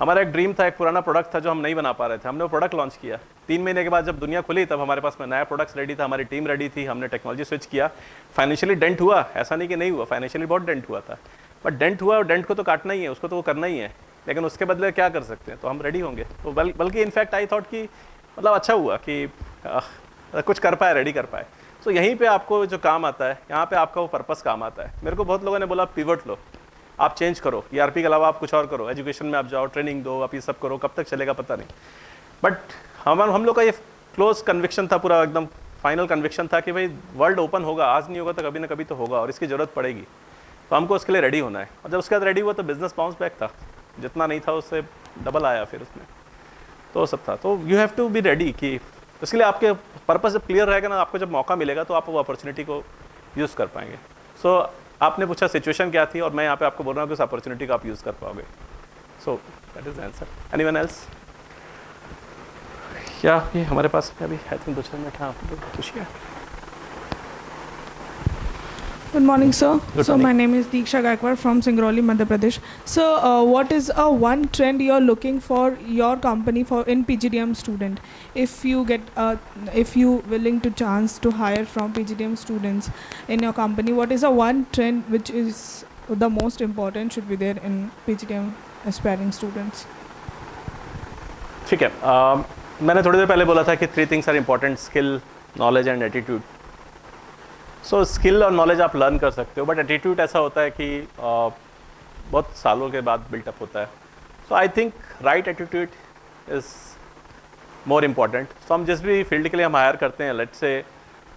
हमारा एक ड्रीम था, एक पुराना प्रोडक्ट था जो हम नहीं बना पा रहे थे. हमने वो प्रोडक्ट लॉन्च किया. 3 महीने के बाद जब दुनिया खुली तब हमारे पास में नया प्रोडक्ट्स रेडी था, हमारी टीम रेडी थी, हमने टेक्नोलॉजी स्विच किया. फाइनेंशियली डेंट हुआ, ऐसा नहीं कि नहीं हुआ, फाइनेंशियली बहुत डेंट हुआ था, बट डेंट हुआ और डेंट को तो काटना ही है, उसको तो वो करना ही है. लेकिन उसके बदले क्या कर सकते हैं, तो हम रेडी होंगे. तो बल्कि इनफैक्ट आई थॉट कि मतलब अच्छा हुआ कि कुछ कर पाए, रेडी कर पाए. तो यहीं पे आपको जो काम आता है, यहाँ पे आपका वो पर्पस काम आता है. मेरे को बहुत लोगों ने बोला पिवट लो, आप चेंज करो, ERP के अलावा आप कुछ और करो, एजुकेशन में आप जाओ, ट्रेनिंग दो, आप ये सब करो, कब तक चलेगा पता नहीं. बट हम लोग का ये क्लोज कन्विक्शन था, पूरा एकदम फाइनल कन्विक्शन था कि भाई वर्ल्ड ओपन होगा, आज नहीं होगा तो कभी ना कभी तो होगा और इसकी ज़रूरत पड़ेगी. तो हमको उसके लिए रेडी होना है. और जब उसके बाद रेडी हुआ तो बिजनेस बाउंस बैक था, जितना नहीं था उससे डबल आया फिर उसमें. तो सब था. तो you have to be ready कि इसके लिए आपके पर्पस जब क्लियर रहेगा ना, आपको जब मौका मिलेगा तो आप वो अपॉर्चुनिटी को यूज़ कर पाएंगे. सो आपने पूछा सिचुएशन क्या थी और मैं यहाँ पे आपको बोल रहा हूँ कि उस अपॉर्चुनिटी को आप यूज़ कर पाओगे. So that is the answer. Anyone else? क्या ये हमारे पास अभी आई थिंक 2-4 मिनट. हाँ पूछिए. Good morning, sir. Good So morning. my name is Diksha Gaikwad from Singrauli, Madhya Pradesh. So what is a one trend you're looking for your company for in PGDM student? If you willing to chance to hire from PGDM students in your company, what is a one trend which is the most important should be there in PGDM aspiring students? ठीक है. मैंने थोड़ी देर पहले बोला था कि 3 things are important: skill, knowledge and attitude. So skill और नॉलेज आप लर्न कर सकते हो, बट एटीट्यूड ऐसा होता है कि बहुत सालों के बाद बिल्टअप होता है. So I think right attitude is more important. तो हम जिस भी फील्ड के लिए हम हायर करते हैं, लेट्स से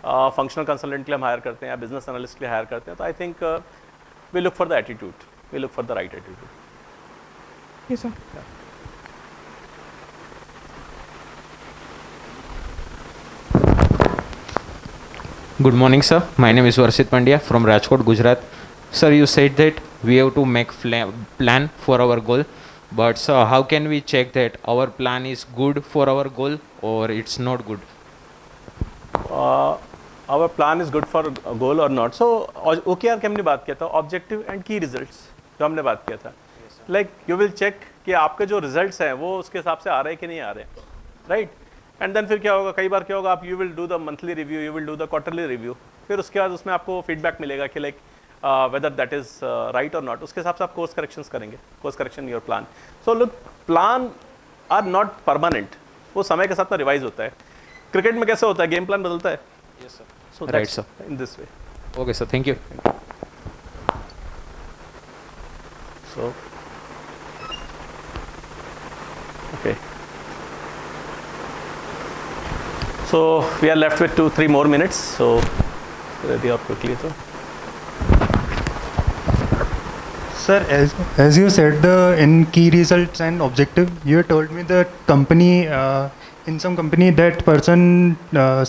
फंक्शनल कंसल्टेंट के लिए हम हायर करते हैं या बिजनेस एनालिस्ट के लिए हायर करते हैं, तो I think we look for the attitude, we look for the right attitude. Yes, sir. Good morning, sir. My name is Varshit Pandya from Rajkot, Gujarat. Sir, you said that we have to make plan for our goal, but so how can we check that our plan is good for our goal or it's not good? Our plan is good for a goal or not. So OKR की हमने बात किया था, ऑब्जेक्टिव एंड की रिजल्ट्स जो हमने बात किया था, लाइक यू विल चेक कि आपके जो रिजल्ट्स हैं वो उसके हिसाब से आ रहे हैं कि नहीं आ रहे हैं, राइट. एंड देन फिर क्या होगा, कई बार क्या होगा, आप you will do the monthly review, you will do the quarterly review, फिर उसके बाद उसमें आपको फीडबैक मिलेगा कि like whether that is right और नॉट. उसके हिसाब से आप कोर्स करेक्शंस करेंगे, course correction your plan. So look, plan are not permanent, वो समय के साथ में रिवाइज होता है. क्रिकेट में कैसे होता है, गेम प्लान बदलता है. Yes, sir. So Right, that's sir. in this way. Okay, sir. Thank you. So, okay. So we are left with 2-3 more minutes. So ready up quickly, sir. Sir, as you said, in key results and objective, you told me the company, in some company, that person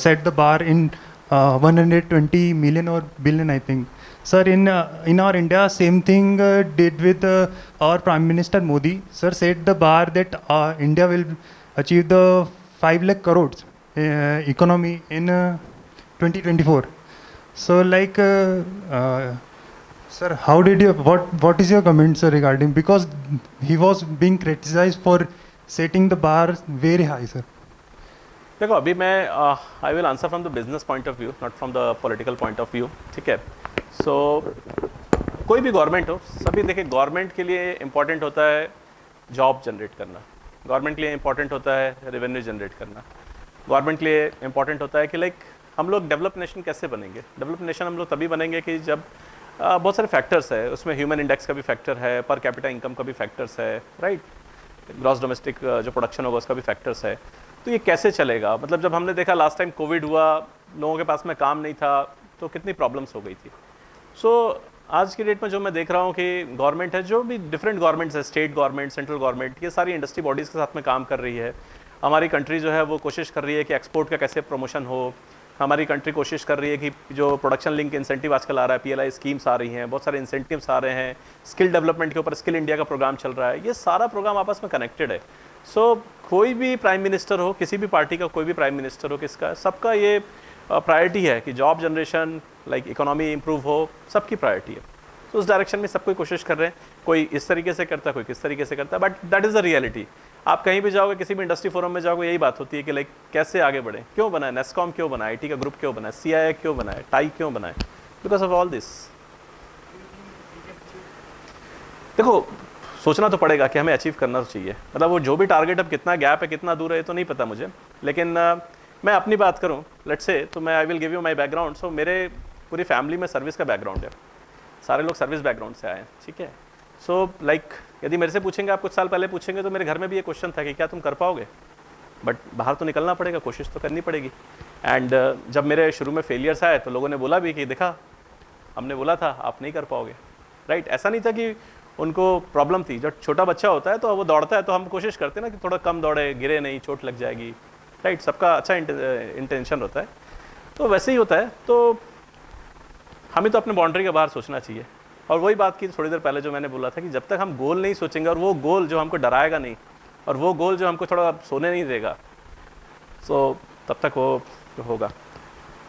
set the bar in 120 million or billion, I think. Sir, in our India, same thing did with our Prime Minister Modi. Sir set the bar that India will achieve the 5 lakh crores economy in 2024. So, like, sir, how did you? What is your comment, sir, regarding, because he was being criticized for setting the bar very high, sir. देखो, अभी मैं I will answer from the business point of view, not from the political point of view, ठीक है. सो कोई भी गवर्नमेंट हो, सभी देखिए, गवर्नमेंट के लिए इंपॉर्टेंट होता है जॉब जनरेट करना, गवर्नमेंट के लिए इंपॉर्टेंट होता है रेवेन्यू जनरेट करना, गवर्नमेंट के लिए इंपॉर्टेंट होता है कि लाइक हम लोग डेवलप नेशन कैसे बनेंगे. डेवलप नेशन हम लोग तभी बनेंगे कि जब बहुत सारे फैक्टर्स है, उसमें ह्यूमन इंडेक्स का भी फैक्टर है, पर कैपिटा इनकम का भी फैक्टर्स है, राइट, ग्रॉस डोमेस्टिक जो प्रोडक्शन होगा उसका भी फैक्टर्स है. तो ये कैसे चलेगा, मतलब जब हमने देखा लास्ट टाइम कोविड हुआ, लोगों के पास में काम नहीं था, तो कितनी प्रॉब्लम्स हो गई थी. सो आज की डेट में जो मैं देख रहा हूँ कि गवर्नमेंट है, जो भी डिफरेंट गवर्नमेंट्स है, स्टेट गवर्नमेंट, सेंट्रल गवर्नमेंट, ये सारी इंडस्ट्री बॉडीज़ के साथ में काम कर रही है. हमारी कंट्री जो है वो कोशिश कर रही है कि एक्सपोर्ट का कैसे प्रमोशन हो. हमारी कंट्री कोशिश कर रही है कि जो प्रोडक्शन लिंक इंसेंटिव आजकल आ रहा है, PLI स्कीम्स आ रही हैं, बहुत सारे इंसेंटिव्स आ रहे हैं, स्किल डेवलपमेंट के ऊपर स्किल इंडिया का प्रोग्राम चल रहा है. ये सारा प्रोग्राम आपस में कनेक्टेड है. सो कोई भी प्राइम मिनिस्टर हो, किसी भी पार्टी का कोई भी प्राइम मिनिस्टर हो, किसका, सबका ये प्रायोरिटी है कि job generation, like economy improve हो, सबकी प्रायोरिटी है. तो उस डायरेक्शन में सब कोई कोशिश कर रहे हैं. कोई इस तरीके से करता है, कोई किस तरीके से करता है, but that is the reality. आप कहीं भी जाओगे, किसी भी इंडस्ट्री फोरम में जाओगे, यही बात होती है कि लाइक कैसे आगे बढ़े, क्यों बना है नेस्कॉम, क्यों बना है IT का ग्रुप, क्यों बना है CII, क्यों बना है टाई, क्यों बना है, बिकॉज ऑफ ऑल दिस. देखो, सोचना तो पड़ेगा कि हमें अचीव करना तो चाहिए, मतलब वो जो भी टारगेट, अब कितना गैप है, कितना दूर है, तो नहीं पता मुझे, लेकिन मैं अपनी बात करूं, लेट्स से, तो मैं I will give you my background. So मेरे पूरी फैमिली में सर्विस का बैकग्राउंड है, सारे लोग सर्विस बैकग्राउंड से आए हैं, ठीक है. सो लाइक यदि मेरे से पूछेंगे, आप कुछ साल पहले पूछेंगे, तो मेरे घर में भी ये क्वेश्चन था कि क्या तुम कर पाओगे, बट बाहर तो निकलना पड़ेगा, कोशिश तो करनी पड़ेगी. एंड जब मेरे शुरू में फेलियर्स आए तो लोगों ने बोला भी कि देखा, हमने बोला था आप नहीं कर पाओगे, राइट. ऐसा नहीं था कि उनको प्रॉब्लम थी. जब छोटा बच्चा होता है तो वो दौड़ता है, तो हम कोशिश करते हैं ना कि थोड़ा कम दौड़े, गिरे नहीं, चोट लग जाएगी, राइट. सबका अच्छा इंटेंशन होता है, तो वैसे ही होता है. तो हमें तो अपने बाउंड्री के बाहर सोचना चाहिए. और वही बात की थोड़ी देर पहले जो मैंने बोला था कि जब तक हम गोल नहीं सोचेंगे, और वो गोल जो हमको डराएगा नहीं, और वो गोल जो हमको थोड़ा सोने नहीं देगा, सो तब तक वो होगा.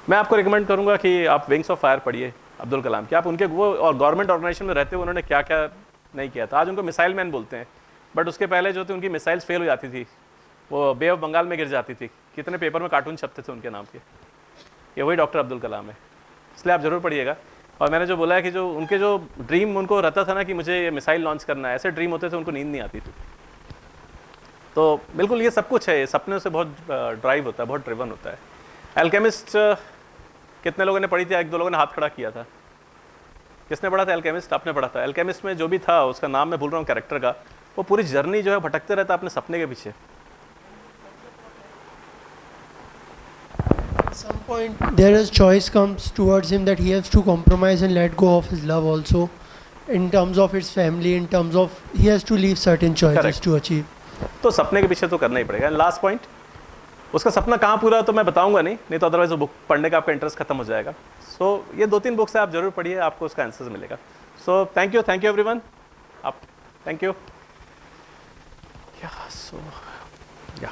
मैं आपको रिकमेंड करूँगा कि आप विंग्स ऑफ फायर पढ़िए अब्दुल कलाम की. आप उनके वो और गवर्नमेंट ऑर्गेनाइजेशन में रहते हुए उन्होंने क्या क्या नहीं किया था. आज उनको मिसाइल मैन बोलते हैं, बट उसके पहले जो थे उनकी मिसाइल्स फेल हो जाती थी, वो बे ऑफ बंगाल में गिर जाती थी. कितने पेपर में कार्टून छपते थे उनके नाम के. ये वही डॉक्टर अब्दुल कलाम है, इसलिए आप ज़रूर पढ़िएगा. और मैंने जो बोला है कि जो उनके जो ड्रीम उनको रहता था ना कि मुझे ये मिसाइल लॉन्च करना है, ऐसे ड्रीम होते थे, उनको नींद नहीं आती थी. तो बिल्कुल ये सब कुछ है, सपने से बहुत ड्राइव होता है, बहुत ड्रिवन होता है. एल्केमिस्ट कितने लोगों ने पढ़ी थी? 1-2 लोगों ने हाथ खड़ा किया था. किसने पढ़ा था एल्केमिस्ट? आपने पढ़ा था. एल्केमिस्ट में जो भी था, उसका नाम मैं भूल रहा हूँ कैरेक्टर का, वो पूरी जर्नी जो है भटकते रहता अपने सपने के पीछे. At some point there is choice comes towards him that he has to compromise and let go of his love also, in terms of his family, in terms of he has to leave certain choices Correct. to achieve. तो सपने के पीछे तो करना ही पड़ेगा. लास्ट पॉइंट, उसका सपना कहाँ पूरा तो मैं बताऊंगा नहीं तो अदरवाइज वो बुक पढ़ने का आपका इंटरेस्ट खत्म हो जाएगा. सो ये 2-3 बुक्स है, आप जरूर पढ़िए, आपको उसका आंसर मिलेगा. So thank you everyone. Up. Thank you. Yeah. So yeah.